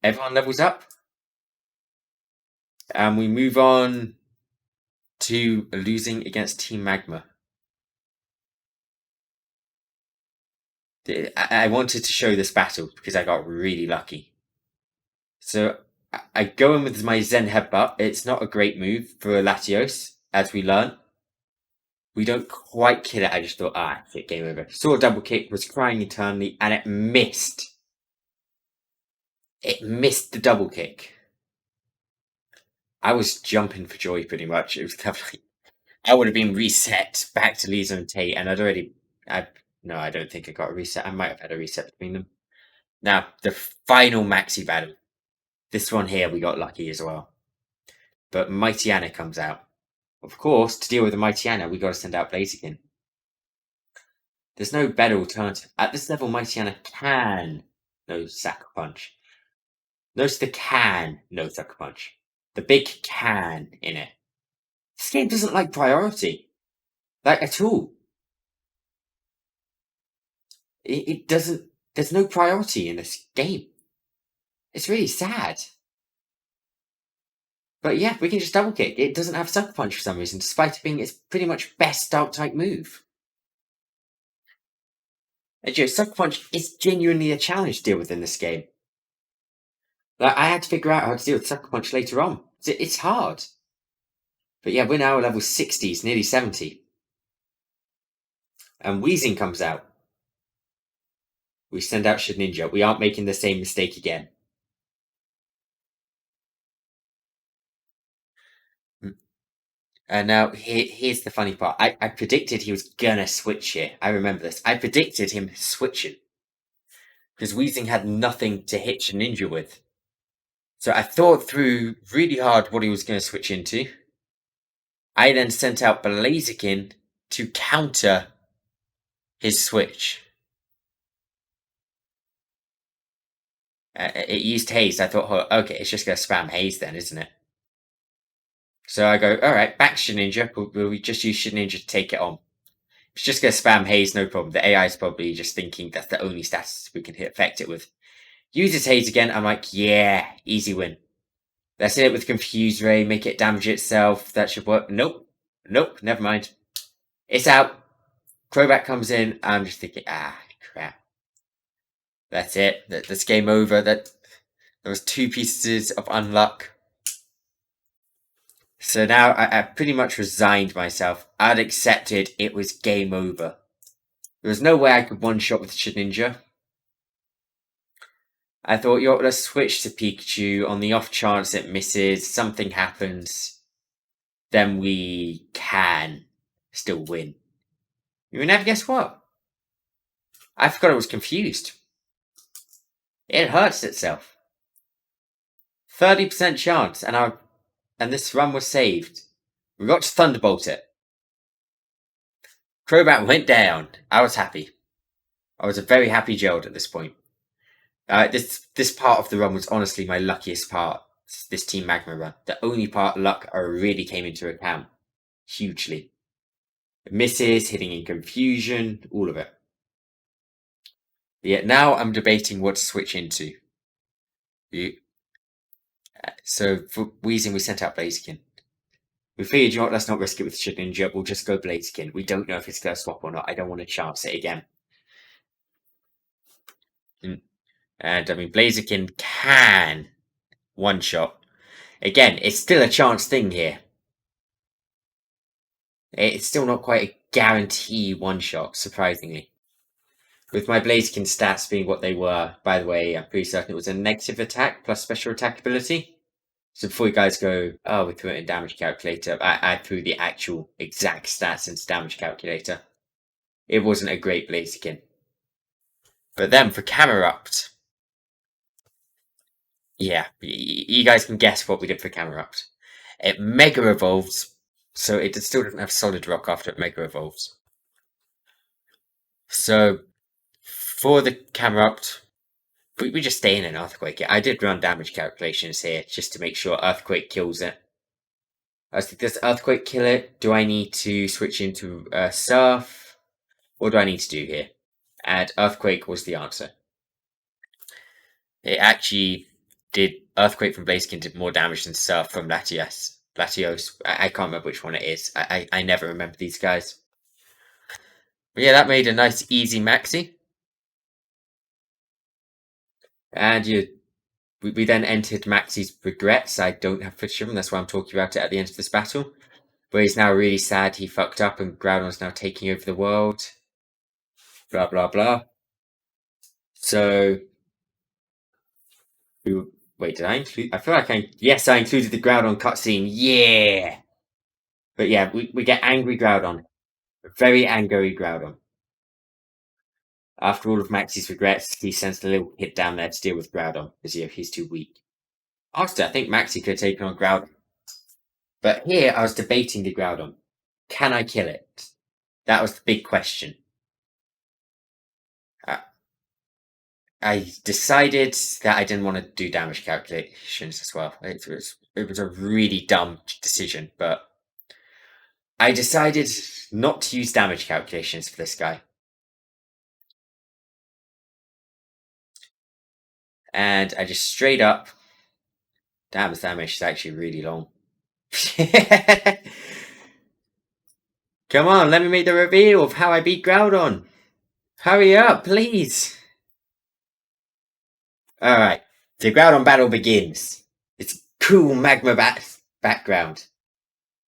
Everyone levels up. And we move on to losing against Team Magma. I wanted to show this battle because I got really lucky. So I go in with my Zen Headbutt. It's not a great move for Latios, as we learn. We don't quite kill it. I just thought, shit, game over. Saw a double kick, was crying eternally, and it missed. It missed the double kick. I was jumping for joy pretty much. It was kind of like, I would have been reset back to Lisa and Tate, and no, I don't think I got a reset. I might have had a reset between them. Now, the final Maxi battle. This one here, we got lucky as well. But Mightyena comes out. Of course, to deal with the Mightyena, we got to send out Blaziken. There's no better alternative. At this level, Mightyena can no Sucker Punch. Notice the can no Sucker Punch. The big can in it. This game doesn't like priority. Like, at all. It doesn't. There's no priority in this game. It's really sad. But yeah, we can just double kick. It doesn't have Sucker Punch for some reason, despite it being its pretty much best Dark type move. And Sucker Punch is genuinely a challenge to deal with in this game. Like, I had to figure out how to deal with Sucker Punch later on. It's hard. But yeah, we're now level 60s, nearly 70. And Weezing comes out. We send out Shedinja. We aren't making the same mistake again. And now, here's the funny part. I predicted he was gonna switch here. I remember this. I predicted him switching. Because Weezing had nothing to hit Shedinja with. So I thought through really hard what he was going to switch into. I then sent out Blaziken to counter his switch. It used Haze. I thought, oh, okay, it's just going to spam Haze then, isn't it? So I go, alright, back Shedinja. Will we just use Shedinja to take it on? just going to spam Haze, no problem. The AI is probably just thinking that's the only status we can affect it with. Uses Haze again. I'm like, yeah, easy win. Let's hit it with Confuse Ray, make it damage itself. That should work. Nope. Nope, never mind. It's out. Crobat comes in. I'm just thinking, crap. That's it. That's game over. There was 2 pieces of unluck. So now I pretty much resigned myself. I'd accepted it was game over. There was no way I could one-shot with Shedinja. I thought, yo, let's switch to Pikachu on the off chance it misses, something happens, then we can still win. You never guess what? I forgot I was confused. It hurts itself. 30% chance, and this run was saved. We got to Thunderbolt it. Crobat went down. I was happy. I was a very happy Gerald at this point. This part of the run was honestly my luckiest part. This Team Magma run. The only part luck really came into account. Hugely. Misses, hitting in confusion, all of it. But yet now I'm debating what to switch into. So for Weezing, we sent out Blaziken. We figured, you know what, let's not risk it with Shedinja. We'll just go Blaziken. We don't know if it's going to swap or not. I don't want to chance it again. And I mean, Blaziken can one-shot. Again, it's still a chance thing here. It's still not quite a guarantee one-shot, surprisingly. With my Blaziken stats being what they were, by the way, I'm pretty certain it was a negative attack plus special attack ability. So before you guys go, oh, we threw it in damage calculator, I threw the actual exact stats into damage calculator. It wasn't a great Blaziken. But then for Camerupt, yeah, you guys can guess what we did for Camerupt. It Mega Evolves, so it still doesn't have Solid Rock after it Mega Evolves. So for the Camerupt, we just stay in an Earthquake. I did run damage calculations here just to make sure Earthquake kills it. I was like, does Earthquake kill it? Do I need to switch into Surf? What do I need to do here? And Earthquake was the answer. It actually did. Earthquake from Blaziken did more damage than Surf from Latios. I can't remember which one it is. I never remember these guys. But yeah, that made a nice easy maxi. And we then entered Maxi's regrets. I don't have footage of him, that's why I'm talking about it at the end of this battle. But he's now really sad he fucked up and Groudon's now taking over the world. Blah, blah, blah. So... Wait, did I include... I feel like Yes, I included the Groudon cutscene. Yeah! But yeah, we get angry Groudon. A very angry Groudon. After all of Maxi's regrets, he sends the little kid down there to deal with Groudon, because he's too weak. Honestly, I think Maxi could have taken on Groudon. But here, I was debating the Groudon. Can I kill it? That was the big question. I decided that I didn't want to do damage calculations as well. It was a really dumb decision, but I decided not to use damage calculations for this guy. And I just straight up... Damn, this damage is actually really long. Come on, let me make the reveal of how I beat Groudon. Hurry up, please. Alright, the Groudon battle begins. It's cool Magma background.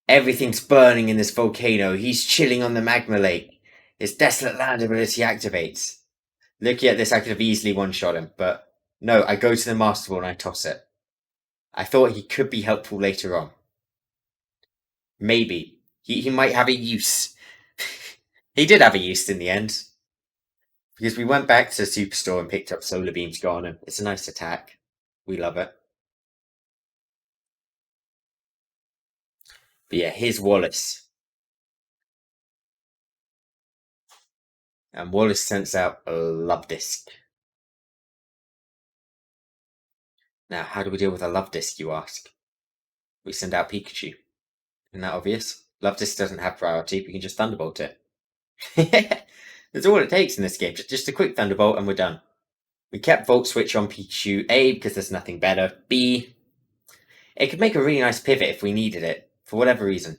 Everything's burning in this volcano. He's chilling on the Magma Lake. His Desolate Land ability activates. Looking at this, I could have easily one-shot him, but no, I go to the Master Ball and I toss it. I thought he could be helpful later on. Maybe. He might have a use. He did have a use in the end. Because we went back to Superstore and picked up Solar Beam's Garden. It's a nice attack. We love it. But yeah, here's Wallace. And Wallace sends out a Love Disc. Now, how do we deal with a Love Disc, you ask? We send out Pikachu. Isn't that obvious? Love Disc doesn't have priority, we can just Thunderbolt it. That's all it takes in this game. Just a quick Thunderbolt and we're done. We kept Volt Switch on Pikachu. A, because there's nothing better. B, it could make a really nice pivot if we needed it, for whatever reason.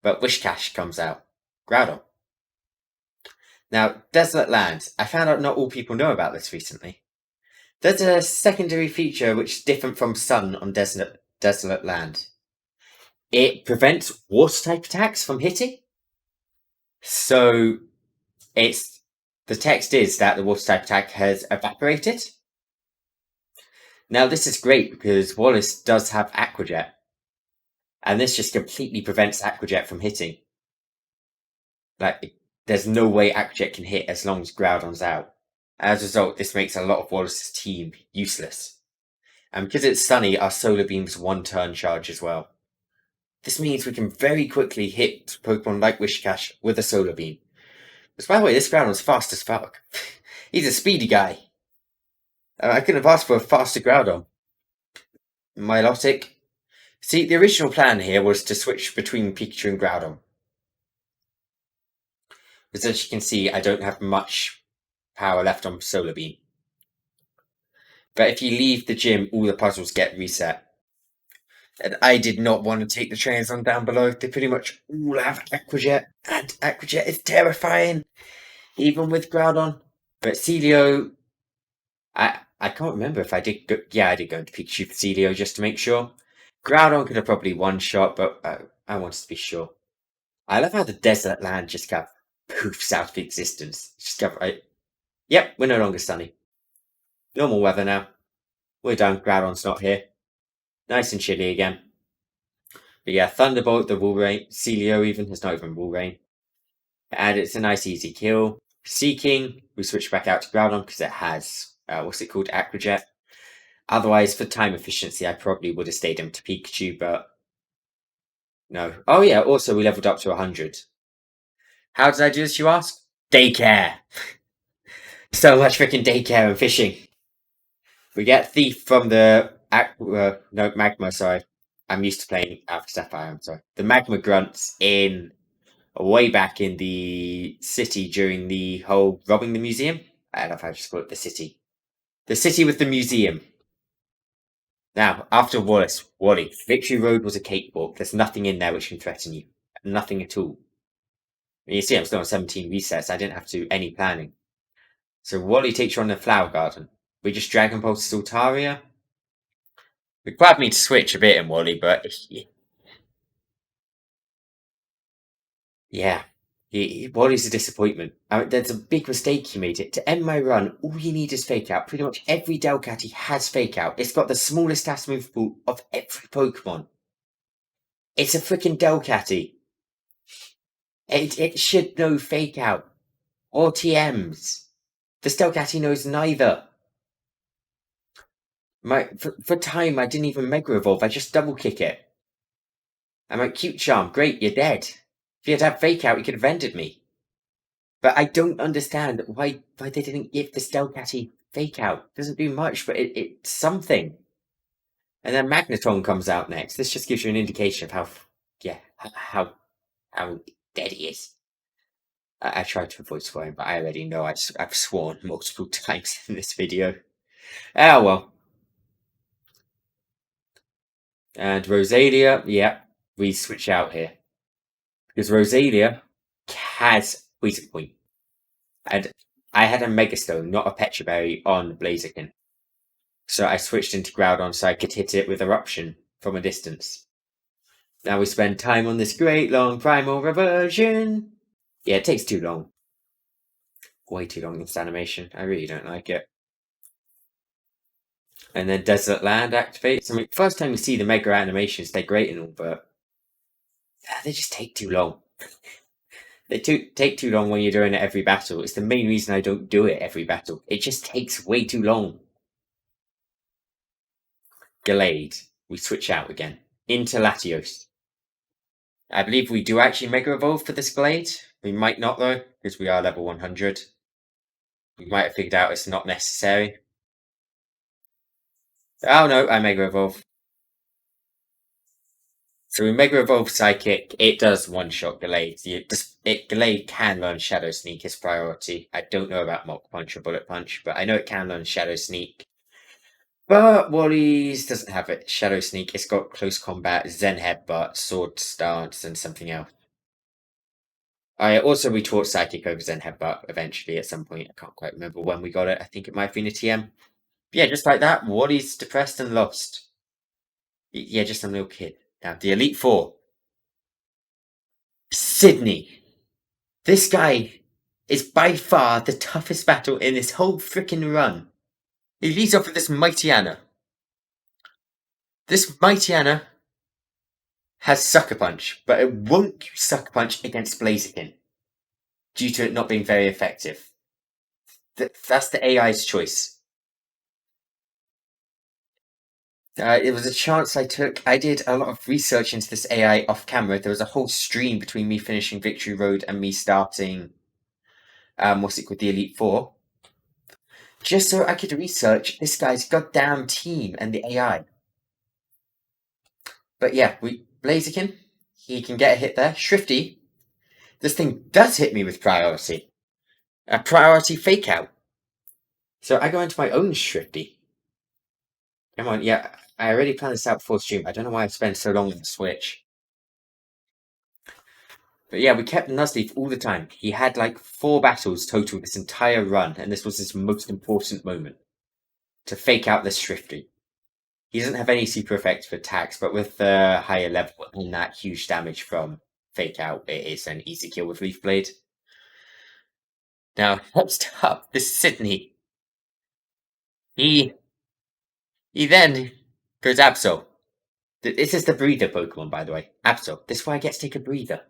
But Wishcash comes out. Groudon. Now, Desolate Land. I found out not all people know about this recently. There's a secondary feature which is different from Sun on Desolate Land. It prevents water-type attacks from hitting. So, the text is that the water-type attack has evaporated. Now, this is great because Wallace does have Aqua Jet. And this just completely prevents Aqua Jet from hitting. Like, there's no way Aqua Jet can hit as long as Groudon's out. As a result, this makes a lot of Wallace's team useless. And because it's sunny, our Solar Beam's one-turn charge as well. This means we can very quickly hit Pokemon like Wishcash with a Solar Beam. Because, by the way, this Groudon's fast as fuck. He's a speedy guy. I couldn't have asked for a faster Groudon. Milotic. See, the original plan here was to switch between Pikachu and Groudon. But as you can see, I don't have much power left on Solar Beam. But if you leave the gym, all the puzzles get reset. And I did not want to take the trainers on down below. They pretty much all have Aqua Jet, and Aqua Jet is terrifying, even with Groudon. But Celio, I can't remember if I did go. Yeah, I did go into Pikachu for Celio just to make sure. Groudon could have probably one-shot, but I wanted to be sure. I love how the Desert Land just got poofs out of existence. Just got right. Yep, we're no longer sunny. Normal weather now. We're done. Groudon's not here. Nice and chilly again. But yeah, Thunderbolt, the Wool Rain, Celio even, it's not even Wool Rain. And it's a nice easy kill. Seeking, we switch back out to Groudon because it has, what's it called, Aqua Jet. Otherwise, for time efficiency, I probably would have stayed him to Pikachu, but no. Oh yeah, also we leveled up to 100. How did I do this, you ask? Daycare! So much freaking daycare and fishing. We get Thief from the Magma, sorry. I'm used to playing Alpha Sapphire, I'm sorry. The Magma grunts in way back in the city during the whole robbing the museum. I love how I just call it the city. The city with the museum. Now, after Wally, Victory Road was a cakewalk. There's nothing in there which can threaten you. Nothing at all. And you see, I'm still on 17 resets. I didn't have to do any planning. So Wally takes you on the Flower Garden. We just Dragon Pulse Altaria. It required me to switch a bit in Wally, but yeah. Wally's a disappointment. There's a big mistake you made. To end my run, all you need is Fake Out. Pretty much every Delcatty has Fake Out. It's got the smallest stats move pool of every Pokemon. It's a freaking Delcatty. It should know Fake Out. Or TMs. The Delcatty knows neither. For time, I didn't even Mega Evolve. I just double kick it. I'm like, Cute Charm, great, you're dead. If you had had Fake Out, you could have ended me. But I don't understand why they didn't give the Delcatty Fake Out. It doesn't do much, but it's something. And then Magneton comes out next. This just gives you an indication of how dead he is. I tried to avoid swearing, but I already know I've sworn multiple times in this video. Ah, well. And Rosalia, yeah, we switch out here. Because Rosalia has Poison Point. And I had a Megastone, not a Petra Berry, on Blaziken. So I switched into Groudon so I could hit it with Eruption from a distance. Now we spend time on this great long Primal Reversion. Yeah, it takes too long. Way too long, this animation. I really don't like it. And then Desert Land activates. I mean, first time you see the Mega animations, they're great and all, but they just take too long. They take too long when you're doing it every battle. It's the main reason I don't do it every battle. It just takes way too long. Gallade. We switch out again. Into Latios. I believe we do actually Mega Evolve for this Glade. We might not though, because we are level 100. We might have figured out it's not necessary. Oh no, I Mega Evolve. So in Mega Evolve Psychic, it does one-shot Gallade. Gallade can learn Shadow Sneak as priority. I don't know about Mach Punch or Bullet Punch, but I know it can learn Shadow Sneak. But Wally's doesn't have it. Shadow Sneak. It's got Close Combat, Zen Headbutt, Sword Stance, and something else. We taught Psychic over Zen Headbutt eventually at some point. I can't quite remember when we got it. I think it might have been a TM. Yeah, just like that, Wally's depressed and lost. Yeah, just some little kid. Now, the Elite Four. Sydney. This guy is by far the toughest battle in this whole freaking run. He leads off with this Mighty Anna. This Mighty Anna has Sucker Punch, but it won't use Sucker Punch against Blaziken due to it not being very effective. That's the AI's choice. It was a chance I took. I did a lot of research into this AI off camera. There was a whole stream between me finishing Victory Road and me starting, the Elite Four. Just so I could research this guy's goddamn team and the AI. But yeah, Blaziken, he can get a hit there. Shrifty, this thing does hit me with priority. A priority fake out. So I go into my own Shrifty. Come on, yeah, I already planned this out before stream. I don't know why I've spent so long on the Switch. But yeah, we kept Nuzleaf all the time. He had like 4 battles total this entire run, and this was his most important moment. To fake out this Shrifty. He doesn't have any super effective attacks, but with the higher level and that huge damage from fake out, it is an easy kill with Leaf Blade. Now, next up, this Sydney. He then goes Absol. This is the breather Pokemon, by the way. Absol. This is why I get to take a breather.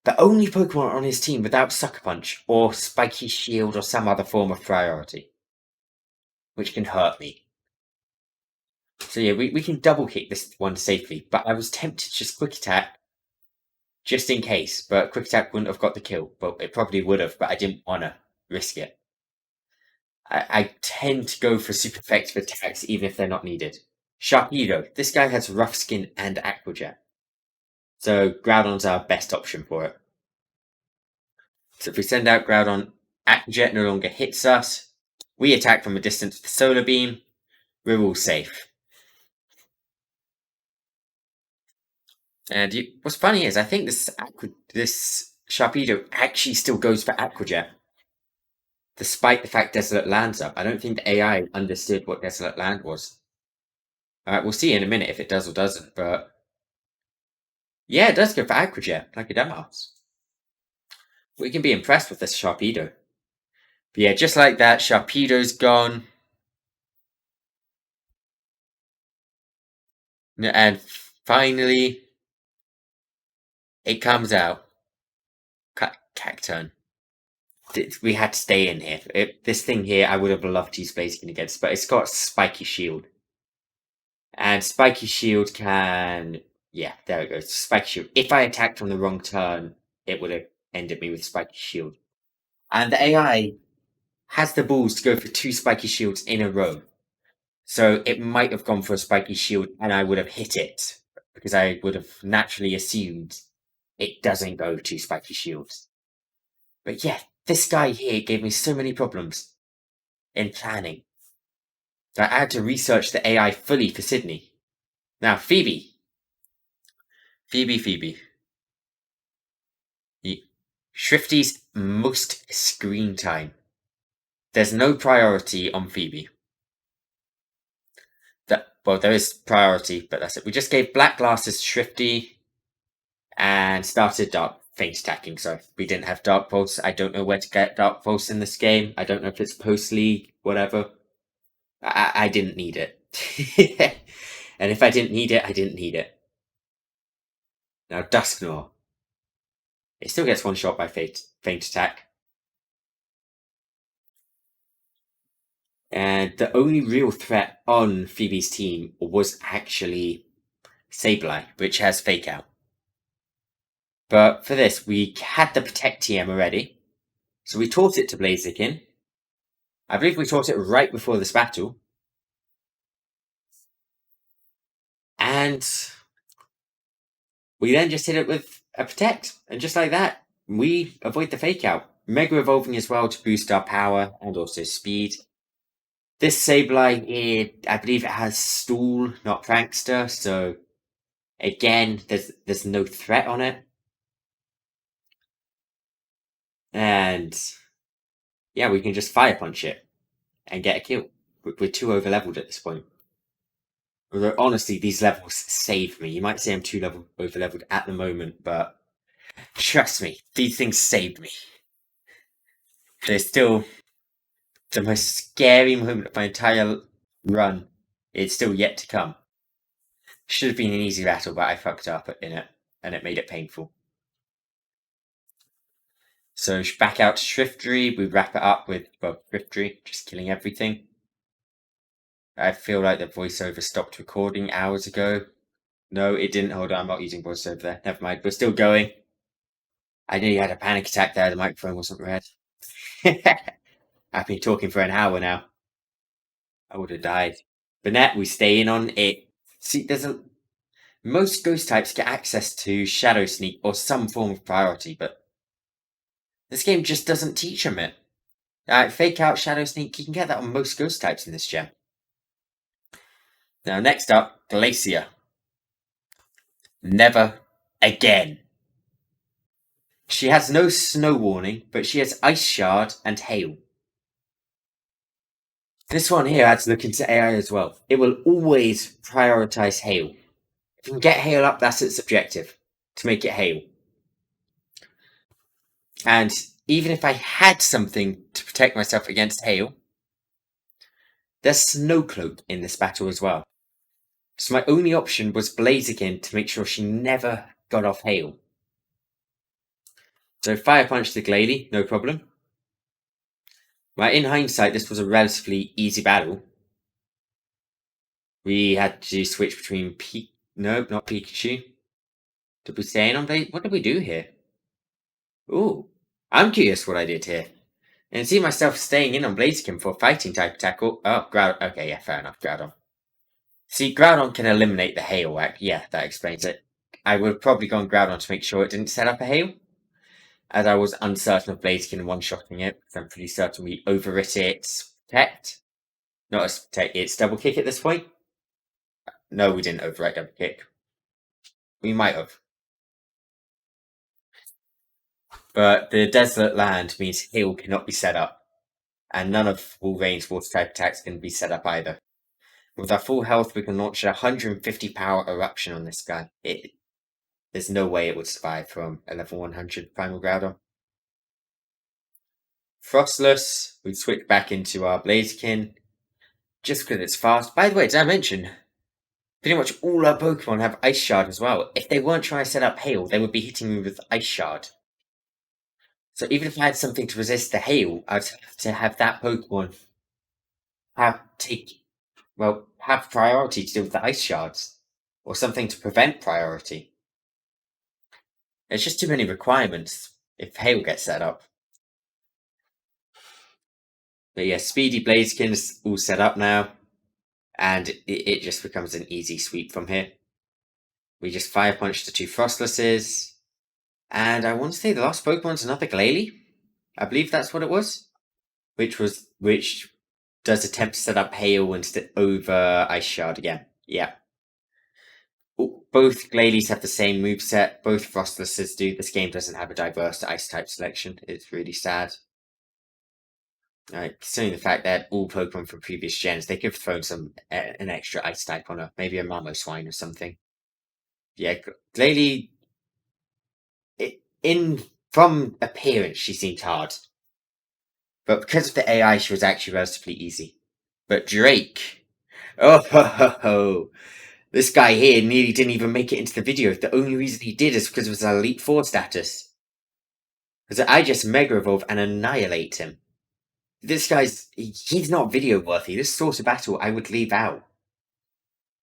The only Pokemon on his team without Sucker Punch or Spiky Shield or some other form of priority. Which can hurt me. So yeah, we can double kick this one safely, but I was tempted to just Quick Attack just in case, but Quick Attack wouldn't have got the kill. Well, it probably would have, but I didn't want to risk it. I tend to go for super effective attacks even if they're not needed. Sharpedo. This guy has Rough Skin and Aqua Jet. So Groudon's our best option for it. So if we send out Groudon, Aqua Jet no longer hits us. We attack from a distance with Solar Beam. We're all safe. And what's funny is I think this Sharpedo actually still goes for Aqua Jet. Despite the fact Desolate Land's up. I don't think the AI understood what Desolate Land was. Alright, we'll see in a minute if it does or doesn't, but... Yeah, it does go for Aqua Jet, like a dumbass. We can be impressed with this Sharpedo. But yeah, just like that, Sharpedo's gone. And finally, it comes out. Cacturn. We had to stay in here. This thing here, I would have loved to use Blaziken against, but it's got Spiky Shield. And Spiky Shield can... Yeah, there it goes. Spiky Shield. If I attacked on the wrong turn, it would have ended me with Spiky Shield. And the AI has the balls to go for 2 Spiky Shields in a row. So it might have gone for a Spiky Shield and I would have hit it. Because I would have naturally assumed it doesn't go 2 Spiky Shields. But yeah, this guy here gave me so many problems in planning. I had to research the AI fully for Sydney. Now, Phoebe. Shrifty's most screen time. There's no priority on Phoebe. There is priority, but that's it. We just gave Black Glasses to Shrifty and started Faint Attacking. So we didn't have Dark Pulse. I don't know where to get Dark Pulse in this game. I don't know if it's post-league, whatever. I didn't need it. And if I didn't need it, I didn't need it. Now, Dusknoir. It still gets one shot by Faint Attack. And the only real threat on Phoebe's team was actually Sableye, which has Fake Out. But for this, we had the Protect TM already. So we taught it to Blaziken. I believe we taught it right before this battle. And We then just hit it with a Protect, and just like that, we avoid the Fake Out. Mega Evolving as well to boost our power and also speed. This Sableye, I believe it has Stall, not Prankster, so again, there's no threat on it. And yeah, we can just Fire Punch it and get a kill. We're too over leveled at this point. Although honestly, these levels save me. You might say I'm too over leveled at the moment, but trust me, these things saved me. They're still the most scary moment of my entire run. It's still yet to come. Should have been an easy battle, but I fucked up in it, and it made it painful. So back out to Shriftery, we wrap it up with Shriftery, just killing everything. I feel like the voiceover stopped recording hours ago. No, it didn't. Hold on, I'm not using voiceover there. Never mind, we're still going. I nearly had a panic attack there, the microphone wasn't red. I've been talking for an hour now. I would have died. But now we stay in on it. See, most ghost types get access to Shadow Sneak or some form of priority, but this game just doesn't teach them it. Fake Out, Shadow Sneak, you can get that on most ghost types in this gem. Now, next up, Glacier. Never again. She has no snow warning, but she has Ice Shard and Hail. This one here adds look into AI as well. It will always prioritize Hail. If you can get Hail up, that's its objective, to make it Hail. And even if I had something to protect myself against Hail, there's Snow Cloak in this battle as well. So my only option was Blaziken to make sure she never got off Hail. So Fire Punch the Glalie, no problem. Right, in hindsight, this was a relatively easy battle. We had to switch between no, not Pikachu. Did we stay in on Blaze? What did we do here? Ooh, I'm curious what I did here. And see myself staying in on Blaziken for fighting type attack. Oh, Groudon. Okay, yeah, fair enough, Groudon. See, Groudon can eliminate the Hail Whack. Yeah, that explains it. I would have probably gone Groudon to make sure it didn't set up a Hail, as I was uncertain of Blaziken one-shotting it, because I'm pretty certain we overwrit its Protect. Not its Protect, it's Double Kick at this point. No, we didn't overwrite Double Kick. We might have. But the Desolate Land means Hail cannot be set up, and none of Wolverine's Water-type attacks can be set up either. With our full health, we can launch a 150 power Eruption on this guy. There's no way it would survive from a level 100 Primal Groudon. Frostless, we switch back into our Blaziken, just because it's fast. By the way, did I mention, pretty much all our Pokemon have Ice Shard as well. If they weren't trying to set up Hail, they would be hitting me with Ice Shard. So even if I had something to resist the Hail, I'd have to have that Pokemon have priority to deal with the Ice Shards, or something to prevent priority. It's just too many requirements if Hail gets set up. But yeah, Speedy Blaziken's all set up now, and it just becomes an easy sweep from here. We just Fire Punch the two Frostlesses, and I want to say the last Pokemon's another Glalie. I believe that's what it was, which does attempt to set up Hail and over Ice Shard again. Yeah. Both Glalies have the same moveset. Both Frostlesses do. This game doesn't have a diverse Ice-type selection. It's really sad. Considering the fact that all Pokemon from previous gens, they could have thrown an extra Ice-type on her. Maybe a Mamoswine or something. Yeah, Glalie... From appearance, she seemed hard. But because of the AI, she was actually relatively easy. But Drake... Oh, ho, ho, ho. This guy here nearly didn't even make it into the video. The only reason he did is because of his Elite Four status. Because I just Mega Evolve and annihilate him. This he's not video worthy. This sort of battle I would leave out.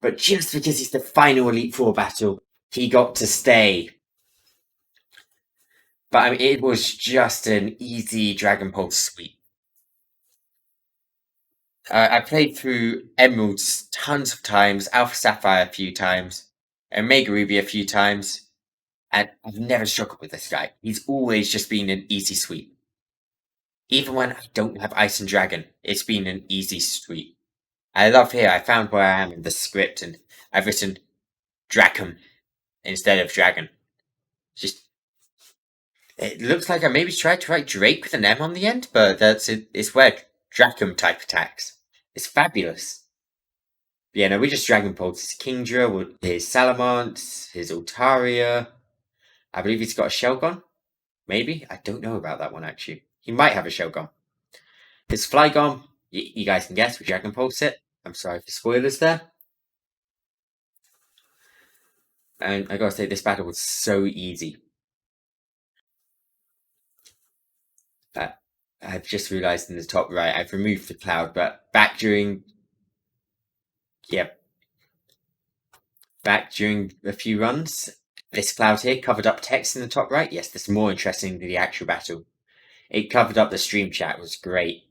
But just because he's the final Elite Four battle, he got to stay. But I mean, it was just an easy Dragon Pulse sweep. I played through Emeralds tons of times, Alpha Sapphire a few times, and Mega Ruby a few times. And I've never struggled with this guy. He's always just been an easy sweep. Even when I don't have Ice and Dragon, it's been an easy sweep. I love here, I found where I am in the script, and I've written Dracum instead of Dragon. Just, it looks like I maybe tried to write Drake with an M on the end, but that's it. It's where Dracum type attacks. It's fabulous. Yeah, no, we just Dragon Pulse his Kingdra, his Salamence, his Altaria. I believe he's got a Shelgon. Maybe? I don't know about that one, actually. He might have a Shelgon. His Flygon, you guys can guess, we Dragon Pulse it. I'm sorry for spoilers there. And I gotta say, this battle was so easy. I've just realised in the top right, I've removed the cloud, but back during a few runs, this cloud here covered up text in the top right. Yes, this is more interesting than the actual battle. It covered up the stream chat, it was great.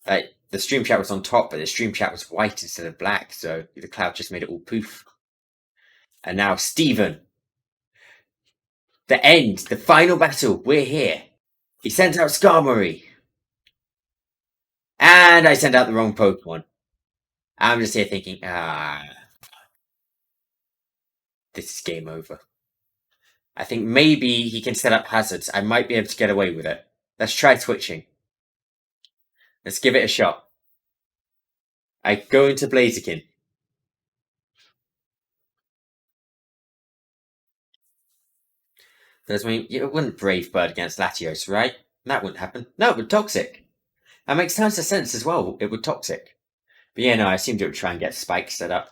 The stream chat was on top, but the stream chat was white instead of black, so the cloud just made it all poof. And now, Steven. The end, the final battle, we're here. He sends out Skarmory. And I sent out the wrong Pokemon. I'm just here thinking, this is game over. I think maybe he can set up hazards. I might be able to get away with it. Let's try switching. Let's give it a shot. I go into Blaziken. Does mean you wouldn't Brave Bird against Latios, right? That wouldn't happen. No, it would Toxic. That makes tons of sense as well. It would Toxic. But yeah, no, I assumed it would try and get Spike set up.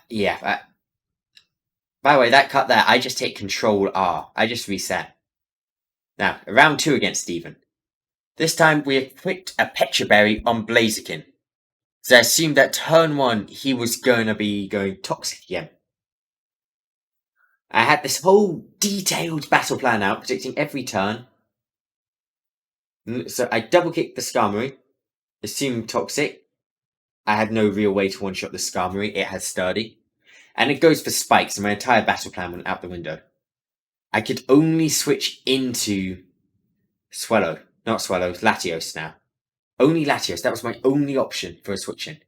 Yeah. By the way, that cut there, I just hit Control R. I just reset. Now, round 2 against Steven. This time we equipped a Petra Berry on Blaziken. So I assumed that turn 1 he was going to be going Toxic again. I had this whole detailed battle plan out, predicting every turn. So I double kicked the Skarmory, assumed Toxic. I had no real way to one-shot the Skarmory, it had Sturdy. And it goes for Spikes, and my entire battle plan went out the window. I could only switch into Latios now. Only Latios, that was my only option for switching.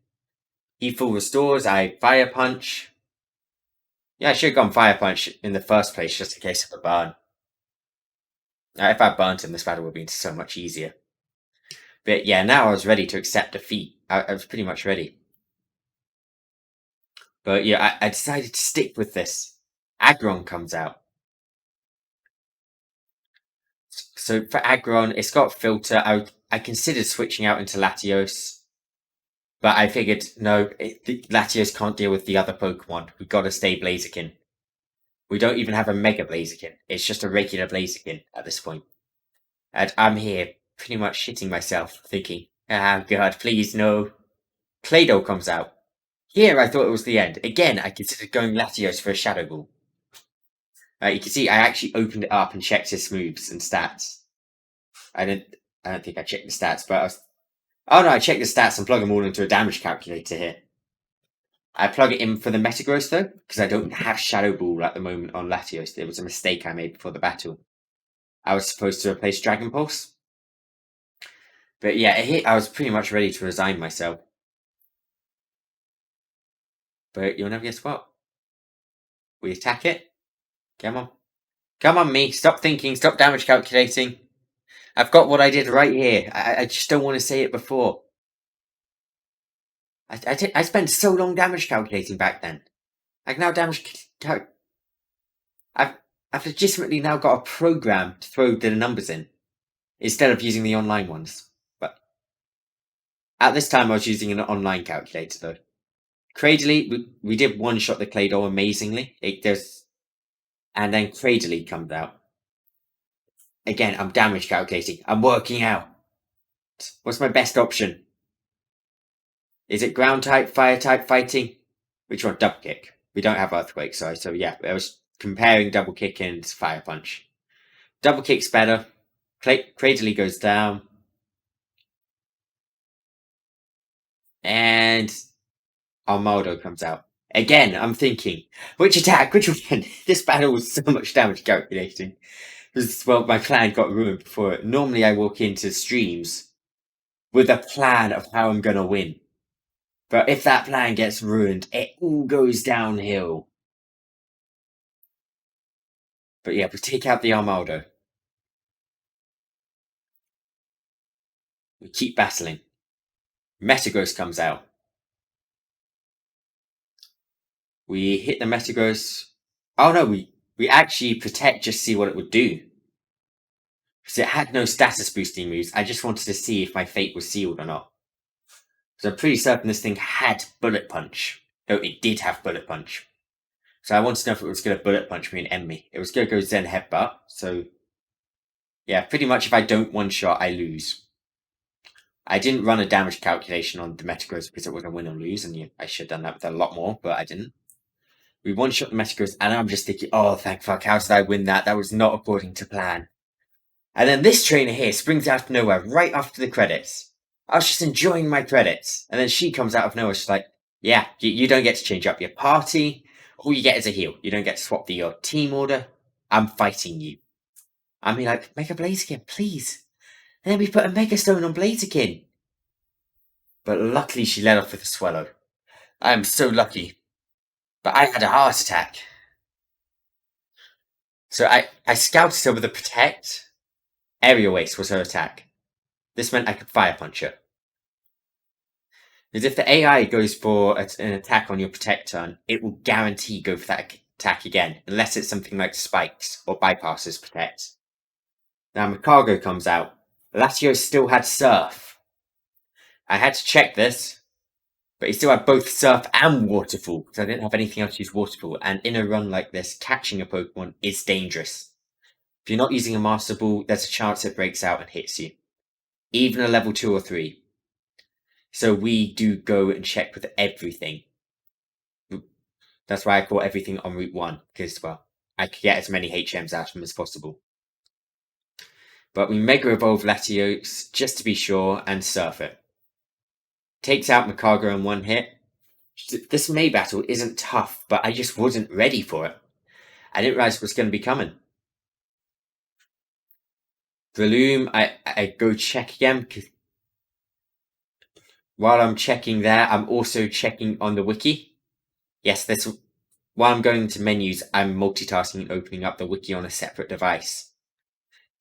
He full restores, I Fire Punch. Yeah, I should have gone Fire Punch in the first place, just in case of a burn. If I burnt him, this battle would have been so much easier. But yeah, now I was ready to accept defeat. I was pretty much ready. But yeah, I decided to stick with this. Aggron comes out. So for Aggron, it's got Filter. I considered switching out into Latios. But I figured, no, Latios can't deal with the other Pokemon. We've got to stay Blaziken. We don't even have a Mega Blaziken. It's just a regular Blaziken at this point. And I'm here pretty much shitting myself, thinking, oh god, please no. Claydol comes out. Here I thought it was the end. Again, I considered going Latios for a Shadow Ball. You can see I actually opened it up and checked his moves and stats. I don't think I checked the stats, but oh no, I checked the stats and plug them all into a damage calculator here. I plug it in for the Metagross though, because I don't have Shadow Ball at the moment on Latios. It was a mistake I made before the battle. I was supposed to replace Dragon Pulse. But yeah, I was pretty much ready to resign myself. But you'll never guess what? We attack it. Come on. Come on, me. Stop thinking. Stop damage calculating. I've got what I did right here. I just don't want to say it before. I spent so long damage calculating back then. I can now damage I've legitimately now got a program to throw the numbers in instead of using the online ones. But at this time, I was using an online calculator though. Cradily, we did one-shot the Claydol amazingly. And then Cradily comes out. Again, I'm damage calculating. I'm working out. What's my best option? Is it ground type, fire type, fighting? Which one? Double kick. We don't have Earthquake, sorry. So yeah, I was comparing double kick and fire punch. Double kick's better. Cradily goes down. And Armaldo comes out. Again, I'm thinking, which attack? Which one? This battle was so much damage calculating. Well, my plan got ruined before it. Normally, I walk into streams with a plan of how I'm gonna win. But if that plan gets ruined, it all goes downhill. But yeah, we take out the Armaldo. We keep battling. Metagross comes out. We hit the Metagross. Oh no, we actually protect just to see what it would do. Because it had no status boosting moves. I just wanted to see if my fate was sealed or not. So I'm pretty certain this thing had Bullet Punch. No, it did have Bullet Punch. So I wanted to know if it was going to Bullet Punch me and end me. It was going to go Zen Headbutt. So yeah, pretty much if I don't one-shot, I lose. I didn't run a damage calculation on the Metagross because it was a win or lose, and I should have done that with a lot more, but I didn't. We one-shot the Metagross, and I'm just thinking, oh, thank fuck, how did I win that? That was not according to plan. And then this trainer here springs out of nowhere right after the credits. I was just enjoying my credits, and then she comes out of nowhere. She's like, yeah, you don't get to change up your party. All you get is a heal. You don't get to swap your team order. I'm fighting you. I mean, like, make a Blaziken, please. And then we put a Mega Stone on Blaziken. But luckily she led off with a Swallow. I am so lucky. But I had a heart attack. So I scouted her with a Protect. Area Waste was her attack. This meant I could Fire Punch her. Because if the AI goes for an attack on your Protect turn, it will guarantee go for that attack again, unless it's something like Spikes or bypasses Protect. Now Metagross comes out. Glacier still had Surf. I had to check this, but he still had both Surf and Waterfall, because I didn't have anything else to use Waterfall, and in a run like this, catching a Pokemon is dangerous. If you're not using a Master Ball, there's a chance it breaks out and hits you. Even a level 2 or 3. So we do go and check with everything. That's why I call everything on Route 1, because, well, I could get as many HMs out of them as possible. But we Mega Evolve Latios just to be sure and Surf it. Takes out Metagross in one hit. This May battle isn't tough, but I just wasn't ready for it. I didn't realize it was going to be coming. Breloom, I go check again, because while I'm checking there, I'm also checking on the wiki. Yes, while I'm going to menus, I'm multitasking and opening up the wiki on a separate device.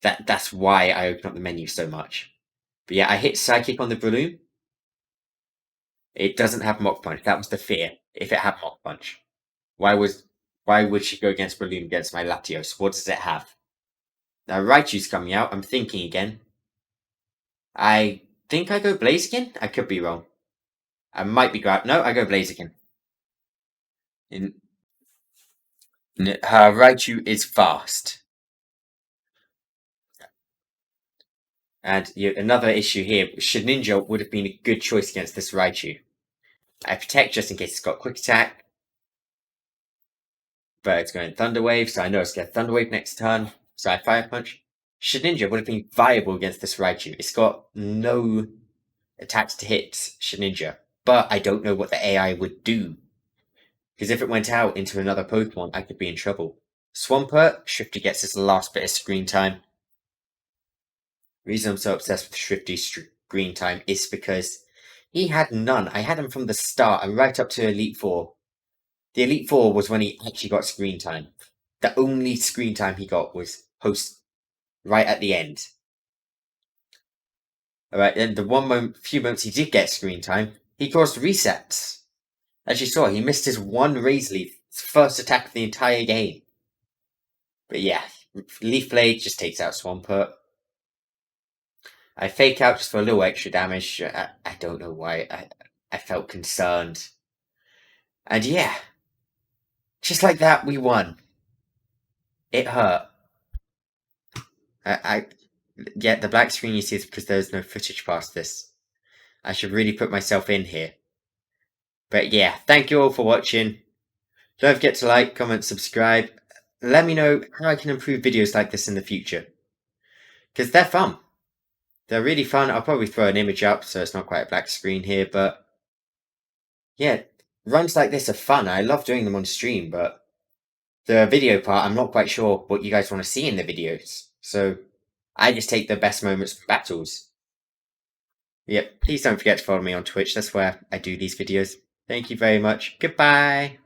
That's why I open up the menu so much. But yeah, I hit Psychic on the Breloom. It doesn't have Mach Punch. That was the fear. If it had Mach Punch. Why would she go against Breloom against my Latios? What does it have? Now Raichu's coming out. I'm thinking again. I think I go Blaziken? I could be wrong. I might be no, I go Blaziken. Her Raichu is fast. And another issue here, Shedinja would have been a good choice against this Raichu. I protect just in case it's got quick attack. But it's going Thunder Wave, so I know it's going to Thunder Wave next turn. So I Fire Punch. Shedinja would have been viable against this Raichu. It's got no attacks to hit Shedinja. But I don't know what the AI would do. Because if it went out into another Pokemon, I could be in trouble. Swampert, Shifty gets his last bit of screen time. The reason I'm so obsessed with Shifty's screen time is because he had none. I had him from the start and right up to Elite Four. The Elite Four was when he actually got screen time. The only screen time he got was right at the end. Alright, then the few moments he did get screen time, he caused resets. As you saw, he missed his one Razor Leaf, his first attack of the entire game. But yeah, Leaf Blade just takes out Swampert. I fake out just for a little extra damage. I don't know why. I felt concerned. And yeah, just like that, we won. It hurt. Yeah, the black screen you see is because there's no footage past this. I should really put myself in here. But yeah, thank you all for watching. Don't forget to like, comment, subscribe. Let me know how I can improve videos like this in the future. Because they're fun. They're really fun. I'll probably throw an image up so it's not quite a black screen here, but yeah, Runs like this are fun. I love doing them on stream, but the video part, I'm not quite sure what you guys want to see in the videos. So I just take the best moments from battles. Yep, please don't forget to follow me on Twitch. That's where I do these videos. Thank you very much. Goodbye.